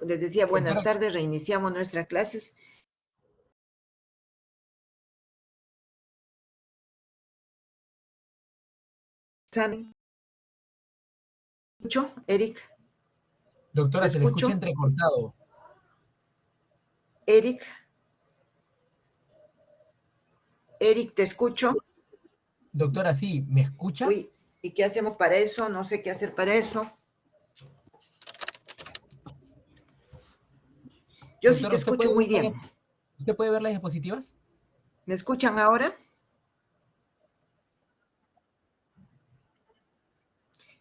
Les decía buenas Doctora, tardes, reiniciamos nuestras clases. ¿Examen? ¿Me escucho, Eric? ¿Te doctora, se le escucha escucho? entrecortado. Eric, Eric, te escucho. Doctora, sí, ¿me escucha? Uy, ¿y qué hacemos para eso? No sé qué hacer para eso. Yo sí te Doctora, escucho muy bien. ¿usted puede ver las diapositivas? ¿Me escuchan ahora?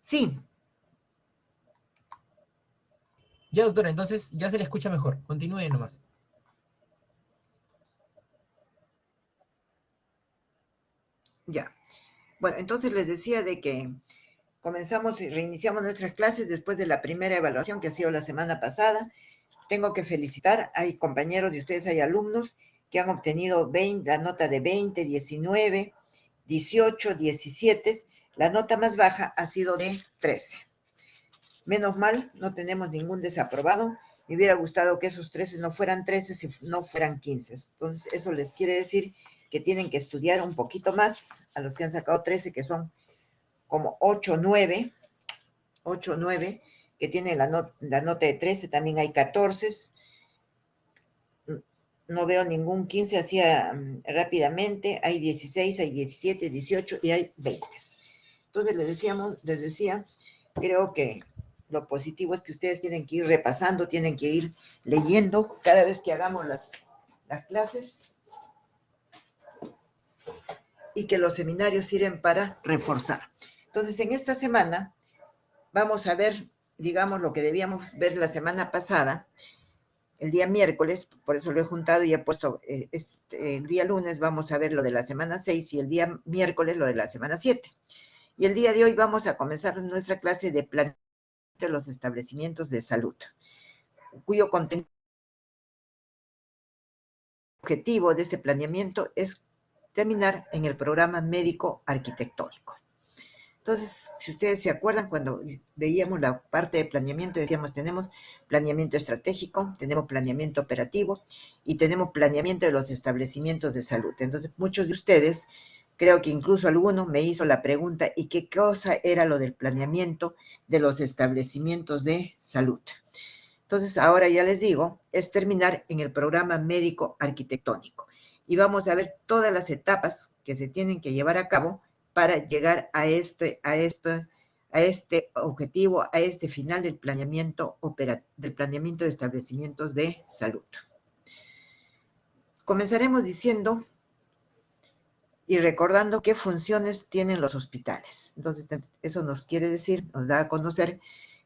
Sí, Ya, doctora, entonces ya se le escucha mejor. Continúe nomás. ya. Bueno, entonces les decía de que comenzamos y reiniciamos nuestras clases después de la primera evaluación que ha sido la semana pasada. Tengo que felicitar, hay compañeros de ustedes, hay alumnos que han obtenido la nota de 20, 19, 18, 17. La nota más baja ha sido de 13. Menos mal, no tenemos ningún desaprobado. Me hubiera gustado que esos 13 no fueran 13, si no fueran 15. Entonces, eso les quiere decir que tienen que estudiar un poquito más a los que han sacado 13, que son como 8, 9, que tienen la nota de 13, también hay 14. No veo ningún 15 así rápidamente. Hay 16, hay 17, 18 y hay 20. Entonces les decía, creo que lo positivo es que ustedes tienen que ir repasando, tienen que ir leyendo cada vez que hagamos las clases y que los seminarios sirven para reforzar. Entonces, en esta semana vamos a ver, digamos, lo que debíamos ver la semana pasada, el día miércoles, por eso lo he juntado y he puesto el día lunes vamos a ver lo de la semana 6 y el día miércoles lo de la semana 7. Y el día de hoy vamos a comenzar nuestra clase de planeamiento de los establecimientos de salud, cuyo objetivo de este planeamiento es terminar en el programa médico arquitectónico. Entonces, si ustedes se acuerdan, cuando veíamos la parte de planeamiento, decíamos, tenemos planeamiento estratégico, tenemos planeamiento operativo y tenemos planeamiento de los establecimientos de salud. Entonces, muchos de ustedes, creo que incluso alguno me hizo la pregunta, ¿y qué cosa era lo del planeamiento de los establecimientos de salud? Entonces, ahora ya les digo, es terminar en el programa médico arquitectónico. Y vamos a ver todas las etapas que se tienen que llevar a cabo para llegar a este objetivo, a este final del planeamiento de establecimientos de salud. Comenzaremos diciendo y recordando qué funciones tienen los hospitales. Entonces, eso nos quiere decir, nos da a conocer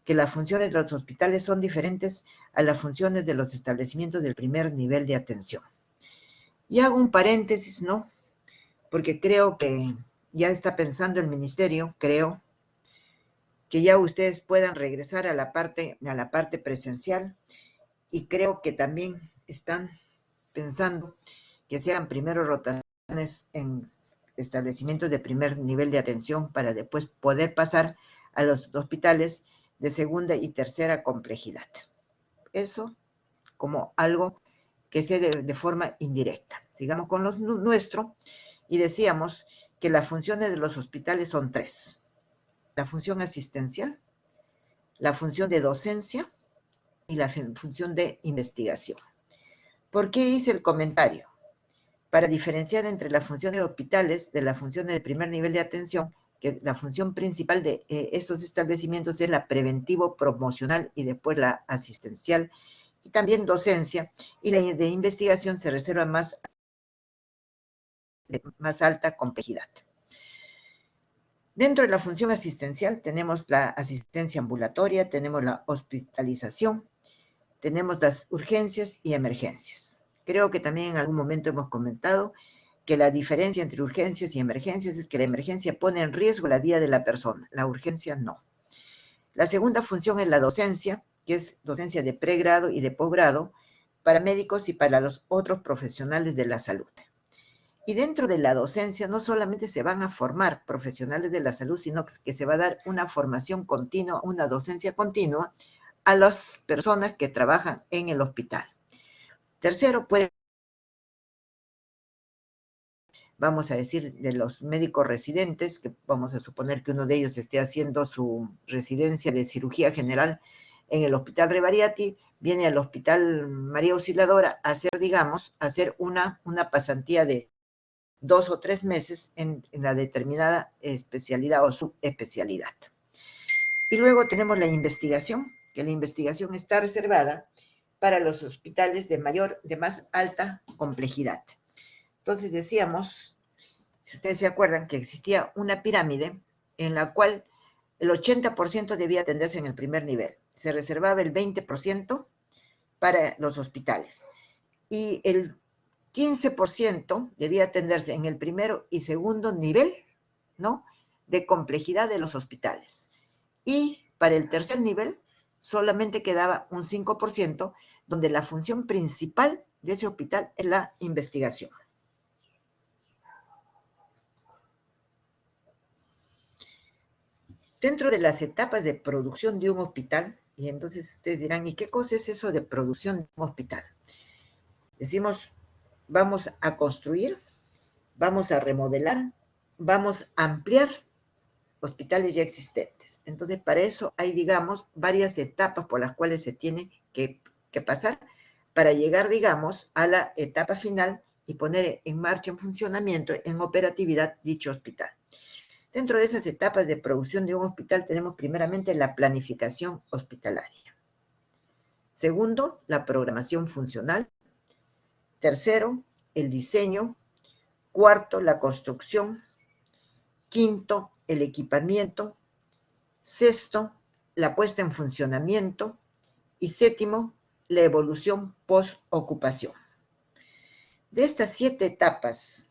que las funciones de los hospitales son diferentes a las funciones de los establecimientos del primer nivel de atención. Y hago un paréntesis, ¿no? Porque creo que ya está pensando el ministerio, creo, que ya ustedes puedan regresar a la parte presencial y creo que también están pensando que se hagan primero rotaciones en establecimientos de primer nivel de atención para después poder pasar a los hospitales de segunda y tercera complejidad. Eso como algo que se de forma indirecta. Sigamos con lo nuestro y decíamos que las funciones de los hospitales son tres. La función asistencial, la función de docencia y la función de investigación. ¿Por qué hice el comentario? Para diferenciar entre las funciones de hospitales de las funciones de primer nivel de atención, que la función principal de estos establecimientos es la preventivo-promocional y después la asistencial, y también docencia, y la de investigación se reserva de más alta complejidad. Dentro de la función asistencial tenemos la asistencia ambulatoria, tenemos la hospitalización, tenemos las urgencias y emergencias. Creo que también en algún momento hemos comentado que la diferencia entre urgencias y emergencias es que la emergencia pone en riesgo la vida de la persona, la urgencia no. La segunda función es la docencia, que es docencia de pregrado y de posgrado para médicos y para los otros profesionales de la salud. Y dentro de la docencia no solamente se van a formar profesionales de la salud, sino que se va a dar una formación continua, una docencia continua a las personas que trabajan en el hospital. Tercero, vamos a decir, de los médicos residentes, que vamos a suponer que uno de ellos esté haciendo su residencia de cirugía general en el Hospital Revariati, viene al Hospital María Auxiliadora a hacer, digamos, una pasantía de 2 o 3 meses en la determinada especialidad o subespecialidad. Y luego tenemos la investigación, que la investigación está reservada para los hospitales de más alta complejidad. Entonces decíamos, si ustedes se acuerdan, que existía una pirámide en la cual el 80% debía atenderse en el primer nivel. Se reservaba el 20% para los hospitales. Y el 15% debía atenderse en el primero y segundo nivel, ¿no?, de complejidad de los hospitales. Y para el tercer nivel solamente quedaba un 5%, donde la función principal de ese hospital es la investigación. Dentro de las etapas de producción de un hospital, y entonces ustedes dirán, ¿y qué cosa es eso de producción de un hospital? Decimos, vamos a construir, vamos a remodelar, vamos a ampliar hospitales ya existentes. Entonces, para eso hay, digamos, varias etapas por las cuales se tiene que pasar para llegar, digamos, a la etapa final y poner en marcha, en funcionamiento, en operatividad dicho hospital. Dentro de esas etapas de producción de un hospital tenemos primeramente la planificación hospitalaria. Segundo, la programación funcional. Tercero, el diseño. Cuarto, la construcción. Quinto, el equipamiento. Sexto, la puesta en funcionamiento. Y séptimo, la evolución post-ocupación. De estas 7 etapas,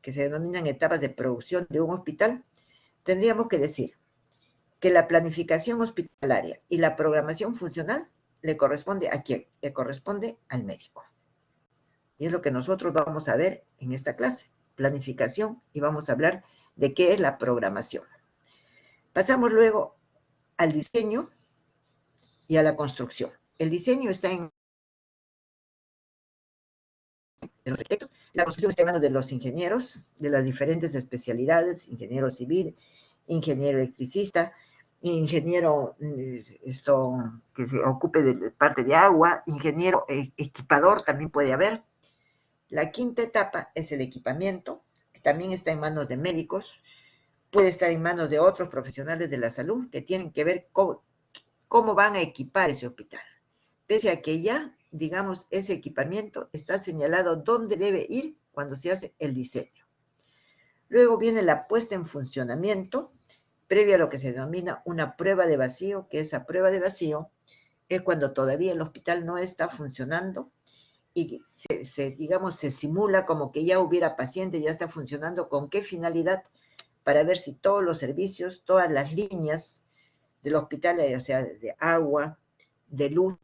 que se denominan etapas de producción de un hospital, tendríamos que decir que la planificación hospitalaria y la programación funcional le corresponde ¿a quién? Le corresponde al médico. Y es lo que nosotros vamos a ver en esta clase, planificación, y vamos a hablar de qué es la programación. Pasamos luego al diseño y a la construcción. El diseño está en los arquitectos, la construcción está en manos de los ingenieros, de las diferentes especialidades, ingeniero civil, ingeniero electricista, ingeniero que se ocupe de parte de agua, ingeniero equipador también puede haber. La quinta etapa es el equipamiento, que también está en manos de médicos, puede estar en manos de otros profesionales de la salud que tienen que ver cómo van a equipar ese hospital. Pese a que ya, digamos, ese equipamiento está señalado dónde debe ir cuando se hace el diseño. Luego viene la puesta en funcionamiento, previa a lo que se denomina una prueba de vacío, que esa prueba de vacío es cuando todavía el hospital no está funcionando y digamos, se simula como que ya hubiera paciente, ya está funcionando. ¿Con qué finalidad? Para ver si todos los servicios, todas las líneas del hospital, o sea, de agua, de luz,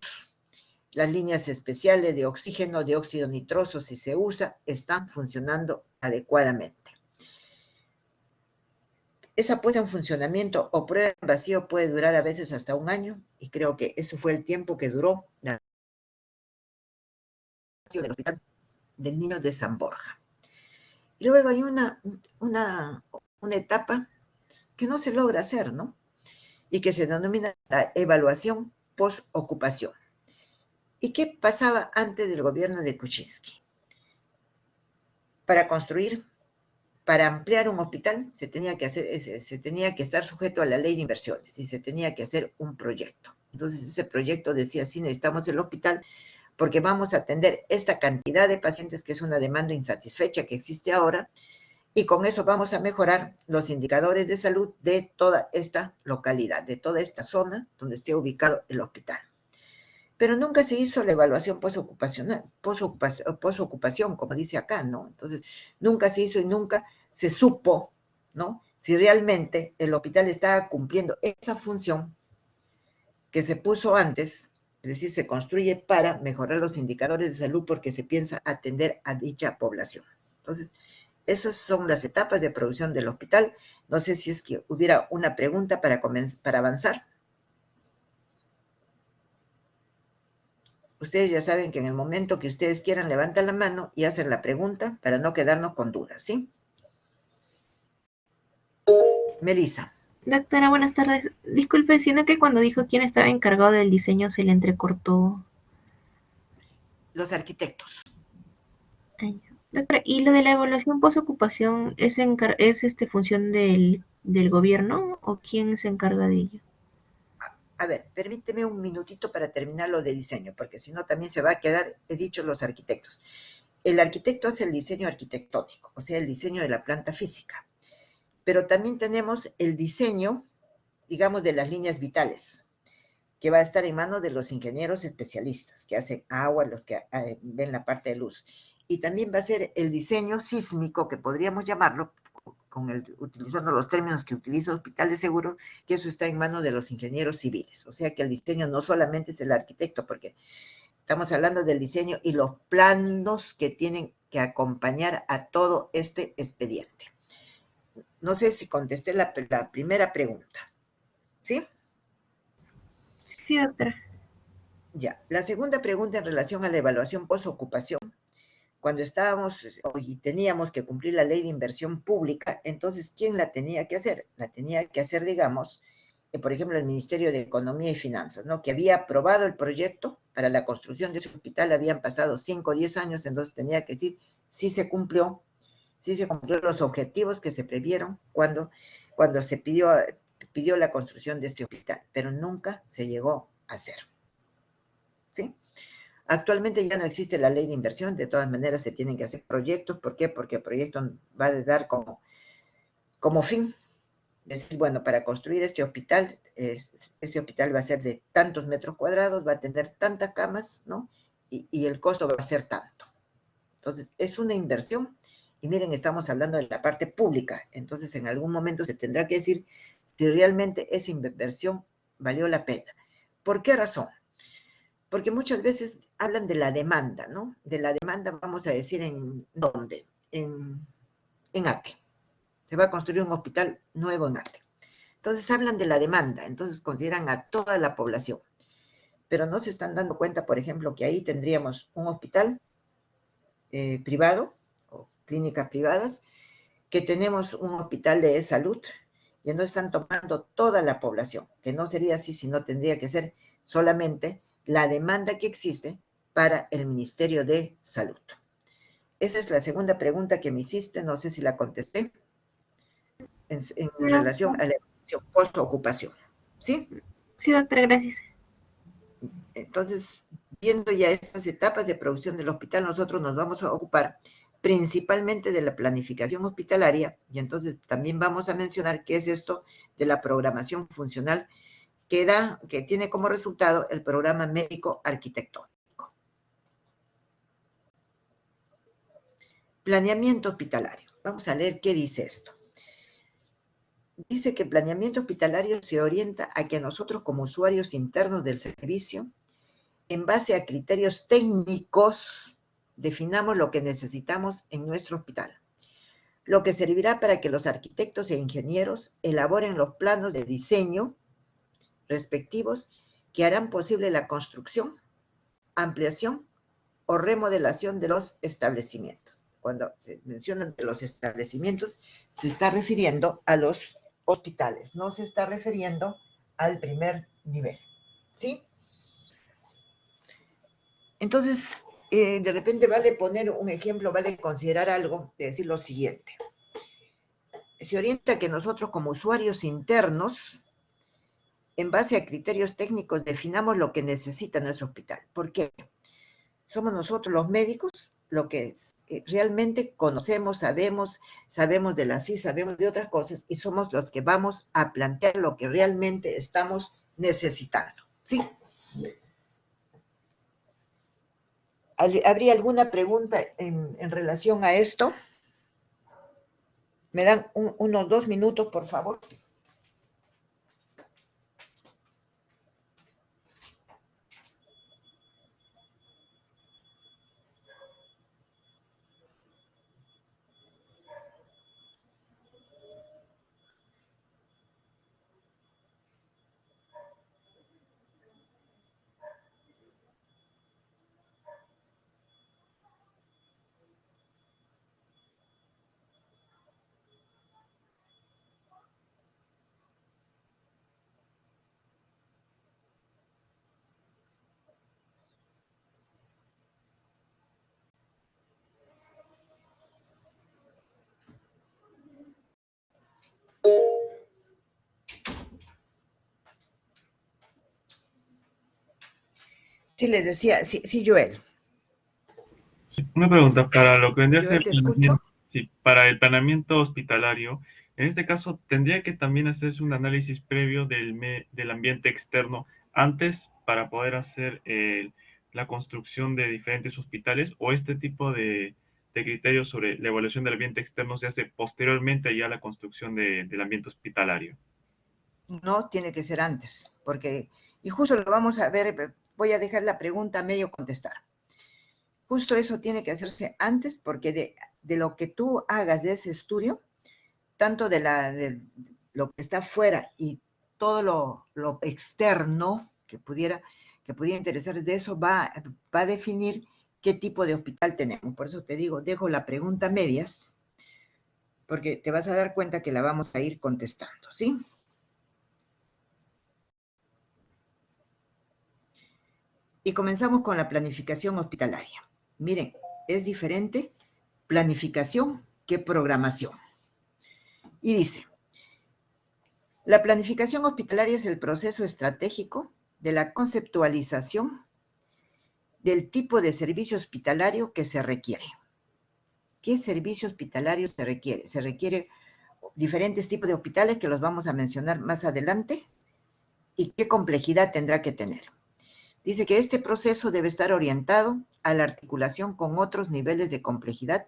las líneas especiales de oxígeno, de óxido nitroso, si se usa, están funcionando adecuadamente. Esa puesta en funcionamiento o prueba en vacío puede durar a veces hasta 1 año, y creo que eso fue el tiempo que duró la del Hospital del Niño de San Borja. Y luego hay una etapa que no se logra hacer, ¿no? Y que se denomina la evaluación post-ocupación. ¿Y qué pasaba antes del gobierno de Kuczynski? Para construir, para ampliar un hospital, se tenía que estar sujeto a la ley de inversiones y se tenía que hacer un proyecto. Entonces ese proyecto decía, sí, necesitamos el hospital porque vamos a atender esta cantidad de pacientes, que es una demanda insatisfecha que existe ahora, y con eso vamos a mejorar los indicadores de salud de toda esta localidad, de toda esta zona donde esté ubicado el hospital. Pero nunca se hizo la evaluación posocupación, como dice acá, ¿no? Entonces, nunca se hizo y nunca se supo, ¿no?, si realmente el hospital estaba cumpliendo esa función que se puso antes, es decir, se construye para mejorar los indicadores de salud porque se piensa atender a dicha población. Entonces, esas son las etapas de producción del hospital. No sé si es que hubiera una pregunta para avanzar. Ustedes ya saben que en el momento que ustedes quieran levantan la mano y hacen la pregunta para no quedarnos con dudas, ¿sí? Melissa. Doctora, buenas tardes. Disculpe, sino que cuando dijo quién estaba encargado del diseño se le entrecortó. Los arquitectos. Ay, doctora, ¿y lo de la evaluación postocupación es función del gobierno o quién se encarga de ello? A ver, permíteme un minutito para terminar lo de diseño, porque si no también se va a quedar, he dicho, los arquitectos. El arquitecto hace el diseño arquitectónico, o sea, el diseño de la planta física, pero también tenemos el diseño, digamos, de las líneas vitales, que va a estar en manos de los ingenieros especialistas, que hacen agua, los que ven la parte de luz. Y también va a ser el diseño sísmico, que podríamos llamarlo, utilizando los términos que utiliza Hospital de Seguro, que eso está en manos de los ingenieros civiles. O sea que el diseño no solamente es el arquitecto, porque estamos hablando del diseño y los planos que tienen que acompañar a todo este expediente. No sé si contesté la primera pregunta, ¿sí? Sí, doctora. Ya. La segunda pregunta en relación a la evaluación postocupación. Cuando estábamos y teníamos que cumplir la ley de inversión pública, entonces, ¿quién la tenía que hacer? La tenía que hacer, digamos, por ejemplo, el Ministerio de Economía y Finanzas, ¿no? Que había aprobado el proyecto para la construcción de ese hospital, habían pasado 5 o 10 años, entonces tenía que decir si se cumplió, si se cumplieron los objetivos que se previeron cuando se pidió la construcción de este hospital, pero nunca se llegó a hacer, ¿sí? Actualmente ya no existe la ley de inversión, de todas maneras se tienen que hacer proyectos. ¿Por qué? Porque el proyecto va a dar como fin, decir, bueno, para construir este hospital va a ser de tantos metros cuadrados, va a tener tantas camas, ¿no? Y el costo va a ser tanto. Entonces, es una inversión. Y miren, estamos hablando de la parte pública. Entonces, en algún momento se tendrá que decir si realmente esa inversión valió la pena. ¿Por qué razón? Porque muchas veces hablan de la demanda, ¿no? De la demanda, vamos a decir, ¿en dónde? En Ate. Se va a construir un hospital nuevo en Ate. Entonces hablan de la demanda, entonces consideran a toda la población. Pero no se están dando cuenta, por ejemplo, que ahí tendríamos un hospital privado o clínicas privadas, que tenemos un hospital de salud, y no están tomando toda la población, que no sería así, sino tendría que ser solamente la demanda que existe para el Ministerio de Salud. Esa es la segunda pregunta que me hiciste, no sé si la contesté, en No, relación a la postocupación. ¿Sí? sí, doctora, gracias. Entonces, viendo ya estas etapas de producción del hospital, nosotros nos vamos a ocupar principalmente de la planificación hospitalaria, y entonces también vamos a mencionar qué es esto de la programación funcional que tiene como resultado el programa médico arquitectónico. Planeamiento hospitalario. Vamos a leer qué dice esto. Dice que el planeamiento hospitalario se orienta a que nosotros como usuarios internos del servicio, en base a criterios técnicos, definamos lo que necesitamos en nuestro hospital, lo que servirá para que los arquitectos e ingenieros elaboren los planos de diseño respectivos que harán posible la construcción, ampliación o remodelación de los establecimientos. Cuando se mencionan de los establecimientos, se está refiriendo a los hospitales, no se está refiriendo al primer nivel, ¿sí? Entonces, de repente vale poner un ejemplo, vale considerar algo, de decir lo siguiente. Se orienta a que nosotros como usuarios internos, en base a criterios técnicos, definamos lo que necesita nuestro hospital. ¿Por qué? Somos nosotros los médicos lo que realmente conocemos, sabemos de la CIS, sabemos de otras cosas, y somos los que vamos a plantear lo que realmente estamos necesitando, ¿sí? ¿Habría alguna pregunta en relación a esto? ¿Me dan unos 2 minutos, por favor? Sí, les decía, sí, Joel. Una pregunta, para lo que vendría a ser Joel, el ¿te escucho? sí, para el planeamiento hospitalario, en este caso, ¿tendría que también hacerse un análisis previo del ambiente externo antes para poder hacer la construcción de diferentes hospitales? ¿O este tipo de criterios sobre la evaluación del ambiente externo se hace posteriormente ya a la construcción del ambiente hospitalario? No, tiene que ser antes, porque, y justo lo vamos a ver, voy a dejar la pregunta medio contestar. Justo eso tiene que hacerse antes, porque de lo que tú hagas de ese estudio, tanto de lo que está fuera y todo lo externo que pudiera interesar, de eso va a definir qué tipo de hospital tenemos. Por eso te digo, dejo la pregunta a medias, porque te vas a dar cuenta que la vamos a ir contestando, ¿sí? Y comenzamos con la planificación hospitalaria. Miren, es diferente planificación que programación. Y dice, la planificación hospitalaria es el proceso estratégico de la conceptualización del tipo de servicio hospitalario que se requiere. ¿Qué servicio hospitalario se requiere? Se requiere diferentes tipos de hospitales que los vamos a mencionar más adelante y qué complejidad tendrá que tener. Dice que este proceso debe estar orientado a la articulación con otros niveles de complejidad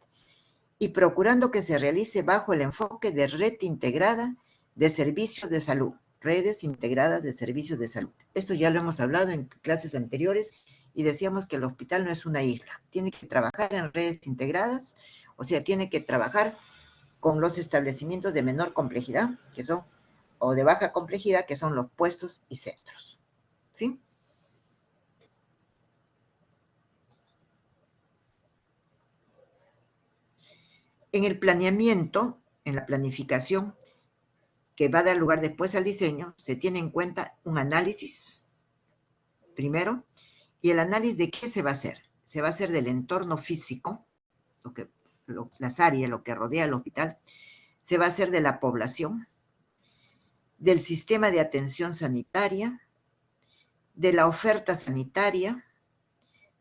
y procurando que se realice bajo el enfoque de red integrada de servicios de salud, redes integradas de servicios de salud. Esto ya lo hemos hablado en clases anteriores y decíamos que el hospital no es una isla, tiene que trabajar en redes integradas, o sea, tiene que trabajar con los establecimientos de menor complejidad, que son, o de baja complejidad, que son los puestos y centros, ¿sí? En el planeamiento, en la planificación, que va a dar lugar después al diseño, se tiene en cuenta un análisis, primero, y el análisis de qué se va a hacer. Se va a hacer del entorno físico, las áreas, lo que rodea el hospital, se va a hacer de la población, del sistema de atención sanitaria, de la oferta sanitaria,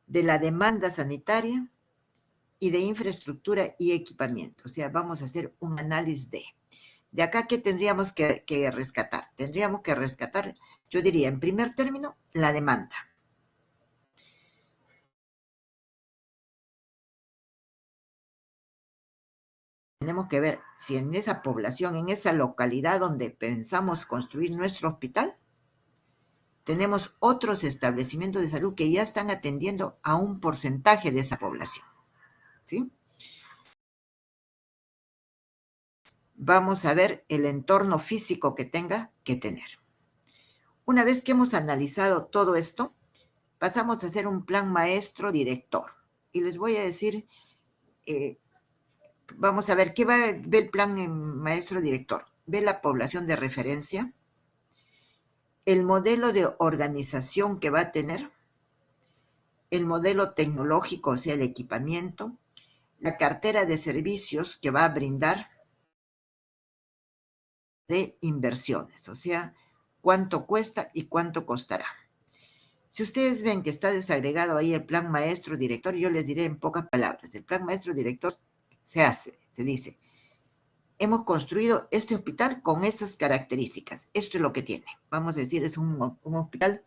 de la demanda sanitaria y de infraestructura y equipamiento. O sea, vamos a hacer un análisis de acá, ¿qué tendríamos que rescatar? Tendríamos que rescatar, yo diría, en primer término, la demanda. Tenemos que ver si en esa población, en esa localidad donde pensamos construir nuestro hospital, tenemos otros establecimientos de salud que ya están atendiendo a un porcentaje de esa población, ¿sí? Vamos a ver el entorno físico que tenga que tener. Una vez que hemos analizado todo esto, pasamos a hacer un plan maestro director. Y les voy a decir, vamos a ver, ¿qué ve el plan maestro director? Ve la población de referencia, el modelo de organización que va a tener, el modelo tecnológico, o sea, el equipamiento, la cartera de servicios que va a brindar de inversiones, o sea, cuánto cuesta y cuánto costará. Si ustedes ven que está desagregado ahí el plan maestro director, yo les diré en pocas palabras, el plan maestro director se dice, hemos construido este hospital con estas características, esto es lo que tiene. Vamos a decir, es un hospital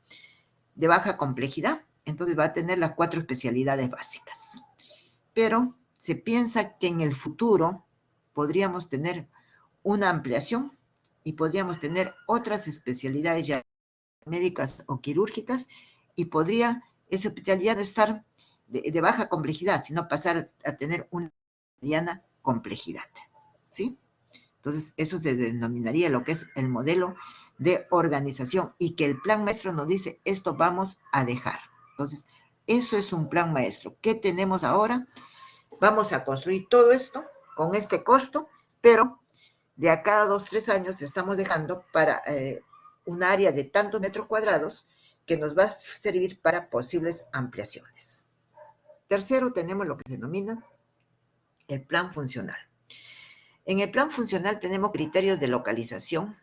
de baja complejidad, entonces va a tener las 4 especialidades básicas. Pero se piensa que en el futuro podríamos tener una ampliación y podríamos tener otras especialidades ya médicas o quirúrgicas y podría ese hospital ya no estar de baja complejidad, sino pasar a tener una mediana complejidad, ¿sí? Entonces, eso se denominaría lo que es el modelo de organización y que el plan maestro nos dice, esto vamos a dejar. Entonces, eso es un plan maestro. ¿Qué tenemos ahora? Vamos a construir todo esto con este costo, pero de acá a 2, 3 años estamos dejando para un área de tantos metros cuadrados que nos va a servir para posibles ampliaciones. Tercero, tenemos lo que se denomina el plan funcional. En el plan funcional tenemos criterios de localización,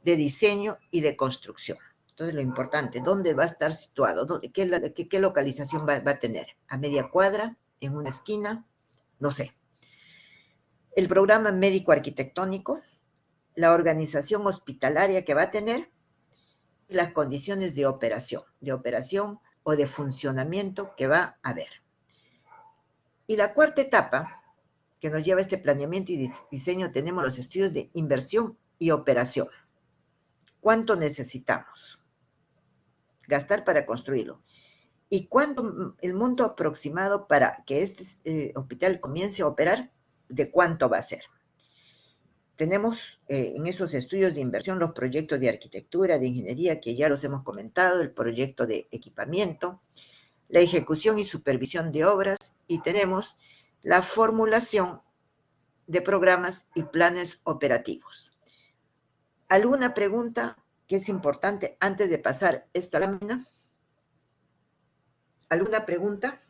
de diseño y de construcción. Entonces, lo importante, ¿dónde va a estar situado? ¿Qué localización va a tener? ¿A media cuadra? ¿En una esquina? No sé. El programa médico-arquitectónico, la organización hospitalaria que va a tener, y las condiciones de operación o de funcionamiento que va a haber. Y la cuarta etapa, que nos lleva a este planeamiento y diseño, tenemos los estudios de inversión y operación. ¿Cuánto necesitamos gastar para construirlo? ¿Y cuánto el monto aproximado para que este hospital comience a operar? ¿De cuánto va a ser? Tenemos en esos estudios de inversión los proyectos de arquitectura, de ingeniería, que ya los hemos comentado, el proyecto de equipamiento, la ejecución y supervisión de obras, y tenemos la formulación de programas y planes operativos. ¿Alguna pregunta que es importante antes de pasar esta lámina? ¿Alguna pregunta?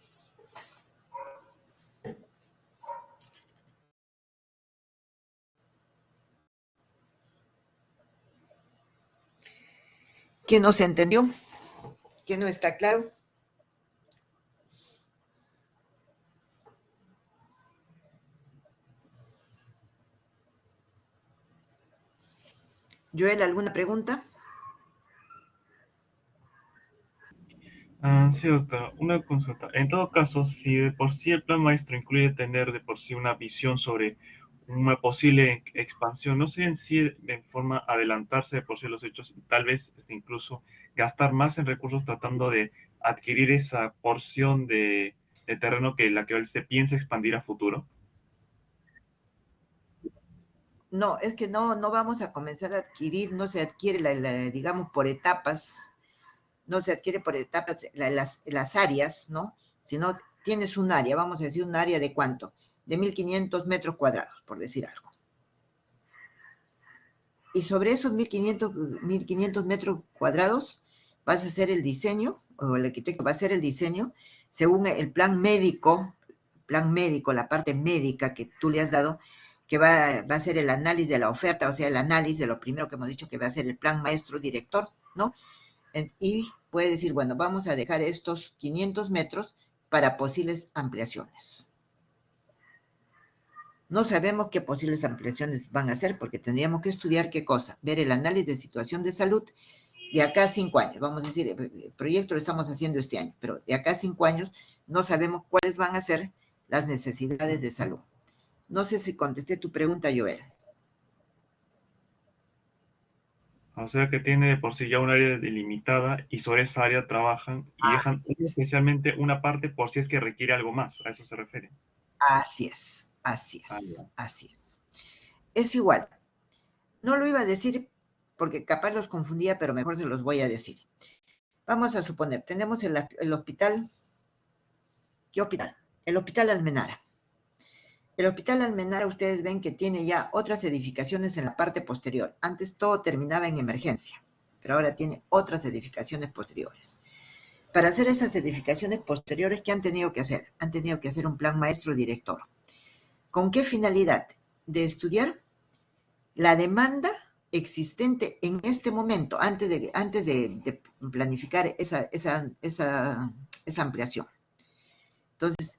¿Quién no se entendió? ¿Quién no está claro? Joel, ¿alguna pregunta? Sí, doctora, una consulta. En todo caso, si de por sí el plan maestro incluye tener de por sí una visión sobre una posible expansión, no sé en sí de forma adelantarse de por sí los hechos, tal vez incluso gastar más en recursos tratando de adquirir esa porción de terreno que la que se piensa expandir a futuro. No, es que no vamos a comenzar a adquirir, no se adquiere, digamos, por etapas, no se adquiere por etapas las áreas, ¿no? Sino tienes un área, vamos a decir un área de ¿cuánto? De 1.500 metros cuadrados, por decir algo. Y sobre esos 1.500 metros cuadrados vas a hacer el diseño, o el arquitecto va a hacer el diseño, según el plan médico, la parte médica que tú le has dado, que va a ser el análisis de la oferta, o sea, el análisis de lo primero que hemos dicho que va a ser el plan maestro director, ¿no? Y puede decir, bueno, vamos a dejar estos 500 metros para posibles ampliaciones. No sabemos qué posibles ampliaciones van a hacer porque tendríamos que estudiar qué cosa, ver el análisis de situación de salud de acá a 5 años. Vamos a decir, el proyecto lo estamos haciendo este año, pero de acá a 5 años no sabemos cuáles van a ser las necesidades de salud. No sé si contesté tu pregunta, Joel. O sea que tiene de por sí ya un área delimitada y sobre esa área trabajan y dejan especialmente una parte por si es que requiere algo más. A eso se refiere. Así es. Es igual. No lo iba a decir porque capaz los confundía, pero mejor se los voy a decir. Vamos a suponer, tenemos el hospital. ¿Qué hospital? El Hospital Almenara. El Hospital Almenara, ustedes ven que tiene ya otras edificaciones en la parte posterior. Antes todo terminaba en emergencia, pero ahora tiene otras edificaciones posteriores. Para hacer esas edificaciones posteriores, ¿qué han tenido que hacer? Han tenido que hacer un plan maestro director. ¿Con qué finalidad? De estudiar la demanda existente en este momento, antes de planificar esa ampliación. Entonces,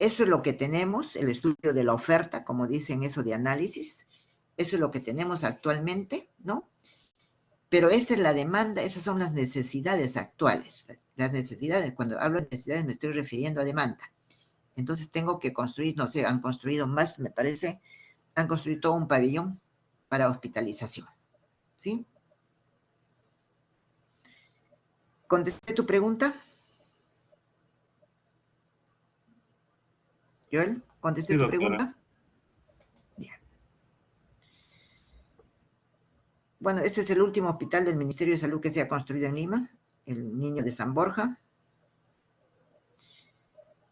eso es lo que tenemos, el estudio de la oferta, como dicen eso de análisis, eso es lo que tenemos actualmente, ¿no? Pero esta es la demanda, esas son las necesidades actuales. Las necesidades, cuando hablo de necesidades me estoy refiriendo a demanda. Entonces tengo que construir, no sé, han construido más, me parece, han construido todo un pabellón para hospitalización, ¿sí? ¿Contesté tu pregunta? Joel, ¿contesté Sí, tu doctora. pregunta? Bien. Bueno, este es el último hospital del Ministerio de Salud que se ha construido en Lima, el Niño de San Borja.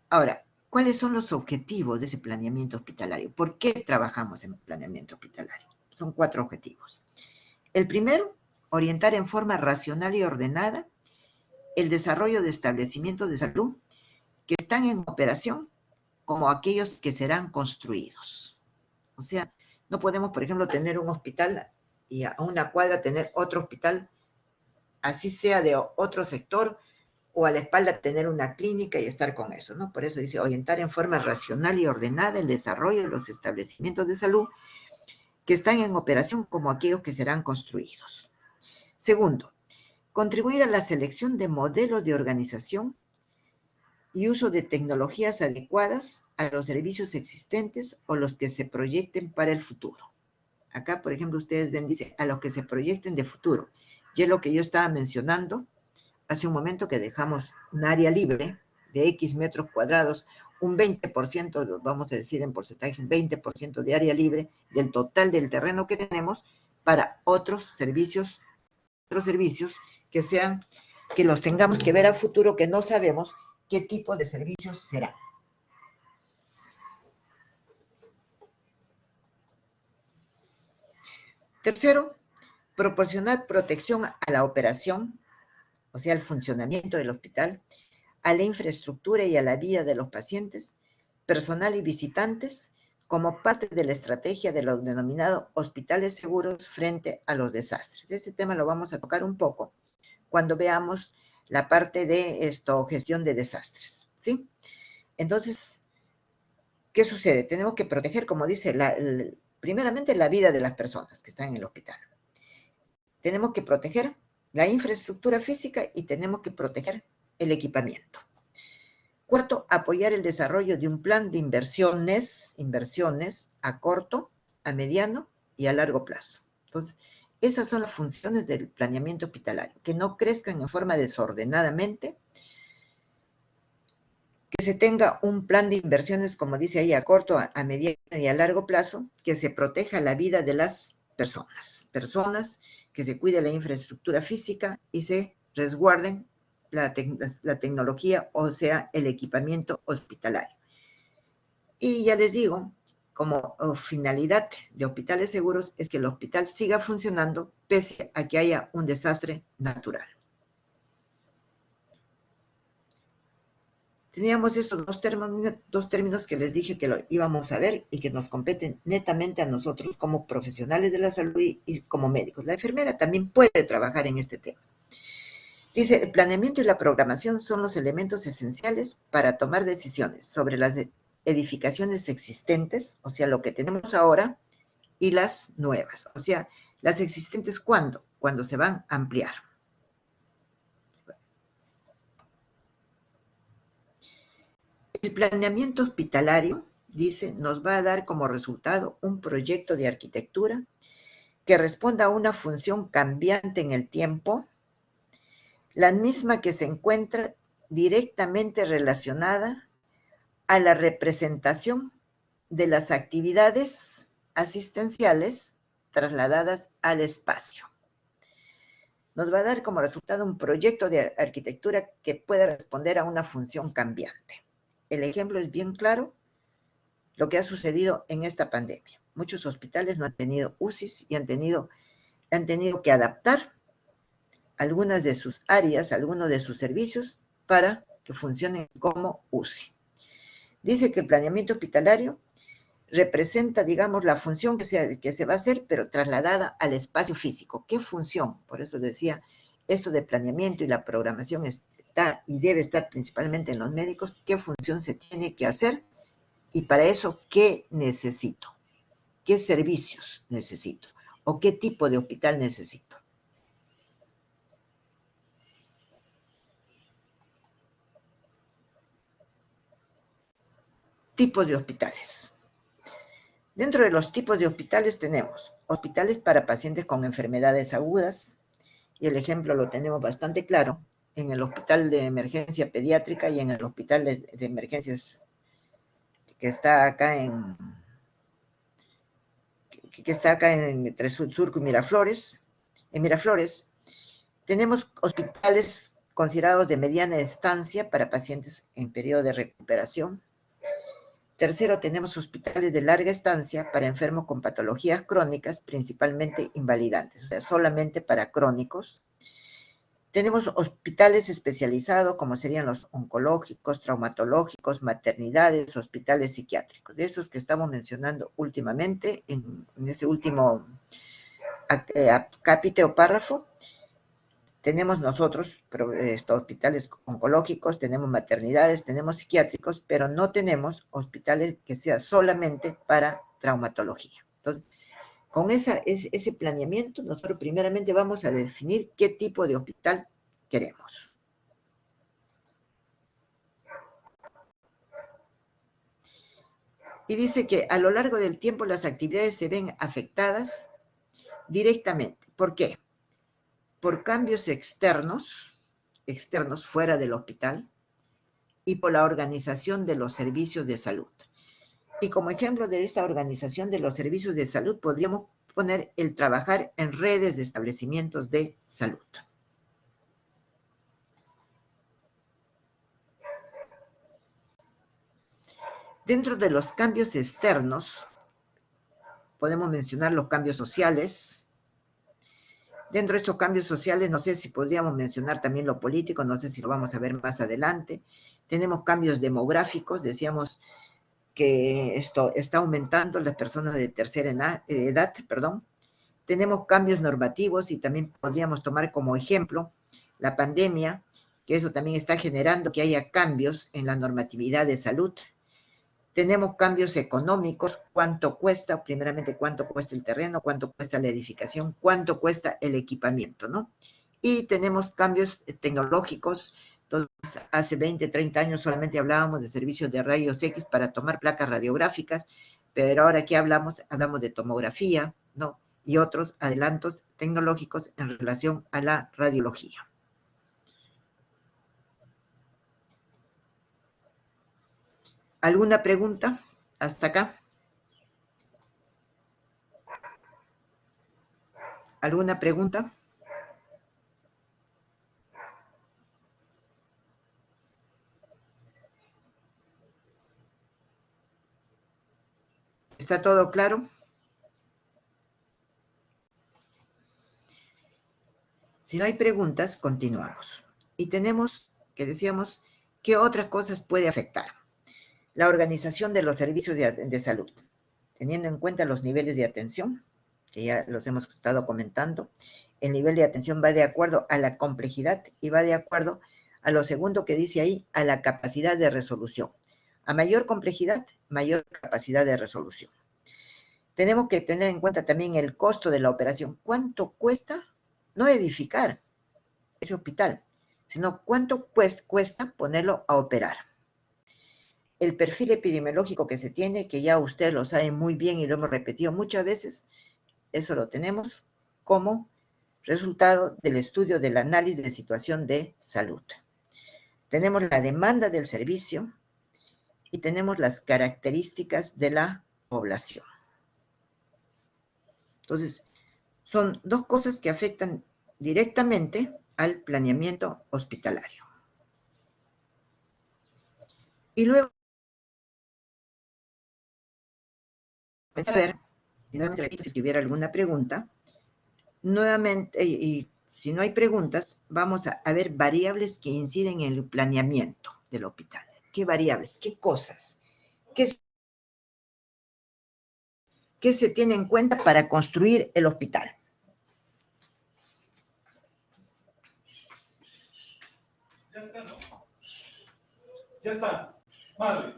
Ahora, ¿cuáles son los objetivos de ese planeamiento hospitalario? ¿Por qué trabajamos en planeamiento hospitalario? Son 4 objetivos. El primero, orientar en forma racional y ordenada el desarrollo de establecimientos de salud que están en operación como aquellos que serán construidos. O sea, no podemos, por ejemplo, tener un hospital y a una cuadra tener otro hospital así sea de otro sector, o a la espalda tener una clínica y estar con eso, ¿no? Por eso dice, orientar en forma racional y ordenada el desarrollo de los establecimientos de salud que están en operación como aquellos que serán construidos. Segundo, contribuir a la selección de modelos de organización y uso de tecnologías adecuadas a los servicios existentes o los que se proyecten para el futuro. Acá, por ejemplo, ustedes ven, dice, a los que se proyecten de futuro. Y es lo que yo estaba mencionando hace un momento, que dejamos un área libre de X metros cuadrados, un 20%, vamos a decir en porcentaje, un 20% de área libre del total del terreno que tenemos para otros servicios que sean, que los tengamos que ver a futuro, que no sabemos qué tipo de servicios serán. Tercero, proporcionar protección a la operación, o sea, al funcionamiento del hospital, a la infraestructura y a la vida de los pacientes, personal y visitantes, como parte de la estrategia de los denominados hospitales seguros frente a los desastres. Ese tema lo vamos a tocar un poco cuando veamos la parte de gestión de desastres, ¿sí? Entonces, ¿qué sucede? Tenemos que proteger, como dice, primeramente la vida de las personas que están en el hospital. Tenemos que proteger la infraestructura física y tenemos que proteger el equipamiento. Cuarto, apoyar el desarrollo de un plan de inversiones a corto, a mediano y a largo plazo. Entonces, esas son las funciones del planeamiento hospitalario, que no crezcan en forma desordenadamente, que se tenga un plan de inversiones, como dice ahí, a corto, a mediano y a largo plazo, que se proteja la vida de las personas, que se cuide la infraestructura física y se resguarden la tecnología, o sea, el equipamiento hospitalario. Y ya les digo, como finalidad de hospitales seguros es que el hospital siga funcionando pese a que haya un desastre natural. Teníamos estos dos términos que les dije que lo íbamos a ver y que nos competen netamente a nosotros como profesionales de la salud y como médicos. La enfermera también puede trabajar en este tema. Dice, el planeamiento y la programación son los elementos esenciales para tomar decisiones sobre las edificaciones existentes, o sea, lo que tenemos ahora, y las nuevas. O sea, las existentes, ¿cuándo? Cuando se van a ampliar. El planeamiento hospitalario, dice, nos va a dar como resultado un proyecto de arquitectura que responda a una función cambiante en el tiempo, la misma que se encuentra directamente relacionada a la representación de las actividades asistenciales trasladadas al espacio. Nos va a dar como resultado un proyecto de arquitectura que pueda responder a una función cambiante. El ejemplo es bien claro, lo que ha sucedido en esta pandemia. Muchos hospitales no han tenido UCIs y han tenido que adaptar algunas de sus áreas, algunos de sus servicios para que funcionen como UCI. Dice que el planeamiento hospitalario representa, digamos, la función que se va a hacer, pero trasladada al espacio físico. ¿Qué función? Por eso decía, esto de planeamiento y la programación está y debe estar principalmente en los médicos. ¿Qué función se tiene que hacer? Y para eso, ¿qué necesito? ¿Qué servicios necesito? ¿O qué tipo de hospital necesito? Tipos de hospitales. Dentro de los tipos de hospitales tenemos hospitales para pacientes con enfermedades agudas, y el ejemplo lo tenemos bastante claro en el hospital de emergencia pediátrica y en el hospital de emergencias que está acá en entre Surco y Miraflores. En Miraflores tenemos hospitales considerados de mediana estancia para pacientes en periodo de recuperación. Tercero, tenemos hospitales de larga estancia para enfermos con patologías crónicas, principalmente invalidantes, o sea, solamente para crónicos. Tenemos hospitales especializados, como serían los oncológicos, traumatológicos, maternidades, hospitales psiquiátricos. De estos que estamos mencionando últimamente, en este último capítulo o párrafo, tenemos nosotros hospitales oncológicos, tenemos maternidades, tenemos psiquiátricos, pero no tenemos hospitales que sean solamente para traumatología. Entonces, con ese planeamiento, nosotros primeramente vamos a definir qué tipo de hospital queremos. Y dice que a lo largo del tiempo las actividades se ven afectadas directamente. ¿Por qué? Por cambios externos fuera del hospital, y por la organización de los servicios de salud. Y como ejemplo de esta organización de los servicios de salud, podríamos poner el trabajar en redes de establecimientos de salud. Dentro de los cambios externos, podemos mencionar los cambios sociales. Dentro de estos cambios sociales, no sé si podríamos mencionar también lo político, no sé si lo vamos a ver más adelante. Tenemos cambios demográficos, decíamos que esto está aumentando las personas de tercera edad. Tenemos cambios normativos y también podríamos tomar como ejemplo la pandemia, que eso también está generando que haya cambios en la normatividad de salud. Tenemos cambios económicos, cuánto cuesta, primeramente cuánto cuesta el terreno, cuánto cuesta la edificación, cuánto cuesta el equipamiento, ¿no? Y tenemos cambios tecnológicos. Entonces, hace 20, 30 años solamente hablábamos de servicios de rayos X para tomar placas radiográficas, pero ahora ¿qué hablamos? Hablamos de tomografía, ¿no? Y otros adelantos tecnológicos en relación a la radiología. ¿Alguna pregunta hasta acá? ¿Alguna pregunta? ¿Está todo claro? Si no hay preguntas, continuamos. Y tenemos, que decíamos, ¿qué otras cosas puede afectar? La organización de los servicios de salud, teniendo en cuenta los niveles de atención, que ya los hemos estado comentando. El nivel de atención va de acuerdo a la complejidad y va de acuerdo a lo segundo que dice ahí, a la capacidad de resolución. A mayor complejidad, mayor capacidad de resolución. Tenemos que tener en cuenta también el costo de la operación. ¿Cuánto cuesta no edificar ese hospital, sino cuánto cuesta ponerlo a operar? El perfil epidemiológico que se tiene, que ya ustedes lo saben muy bien y lo hemos repetido muchas veces, eso lo tenemos como resultado del estudio del análisis de situación de salud. Tenemos la demanda del servicio y tenemos las características de la población. Entonces, son dos cosas que afectan directamente al planeamiento hospitalario. Y luego, a ver, y nuevamente repito, si hubiera alguna pregunta, nuevamente, y si no hay preguntas, vamos a ver variables que inciden en el planeamiento del hospital. ¿Qué variables? ¿Qué cosas? ¿Qué se tiene en cuenta para construir el hospital? Ya está, ¿no? Ya está. Madre.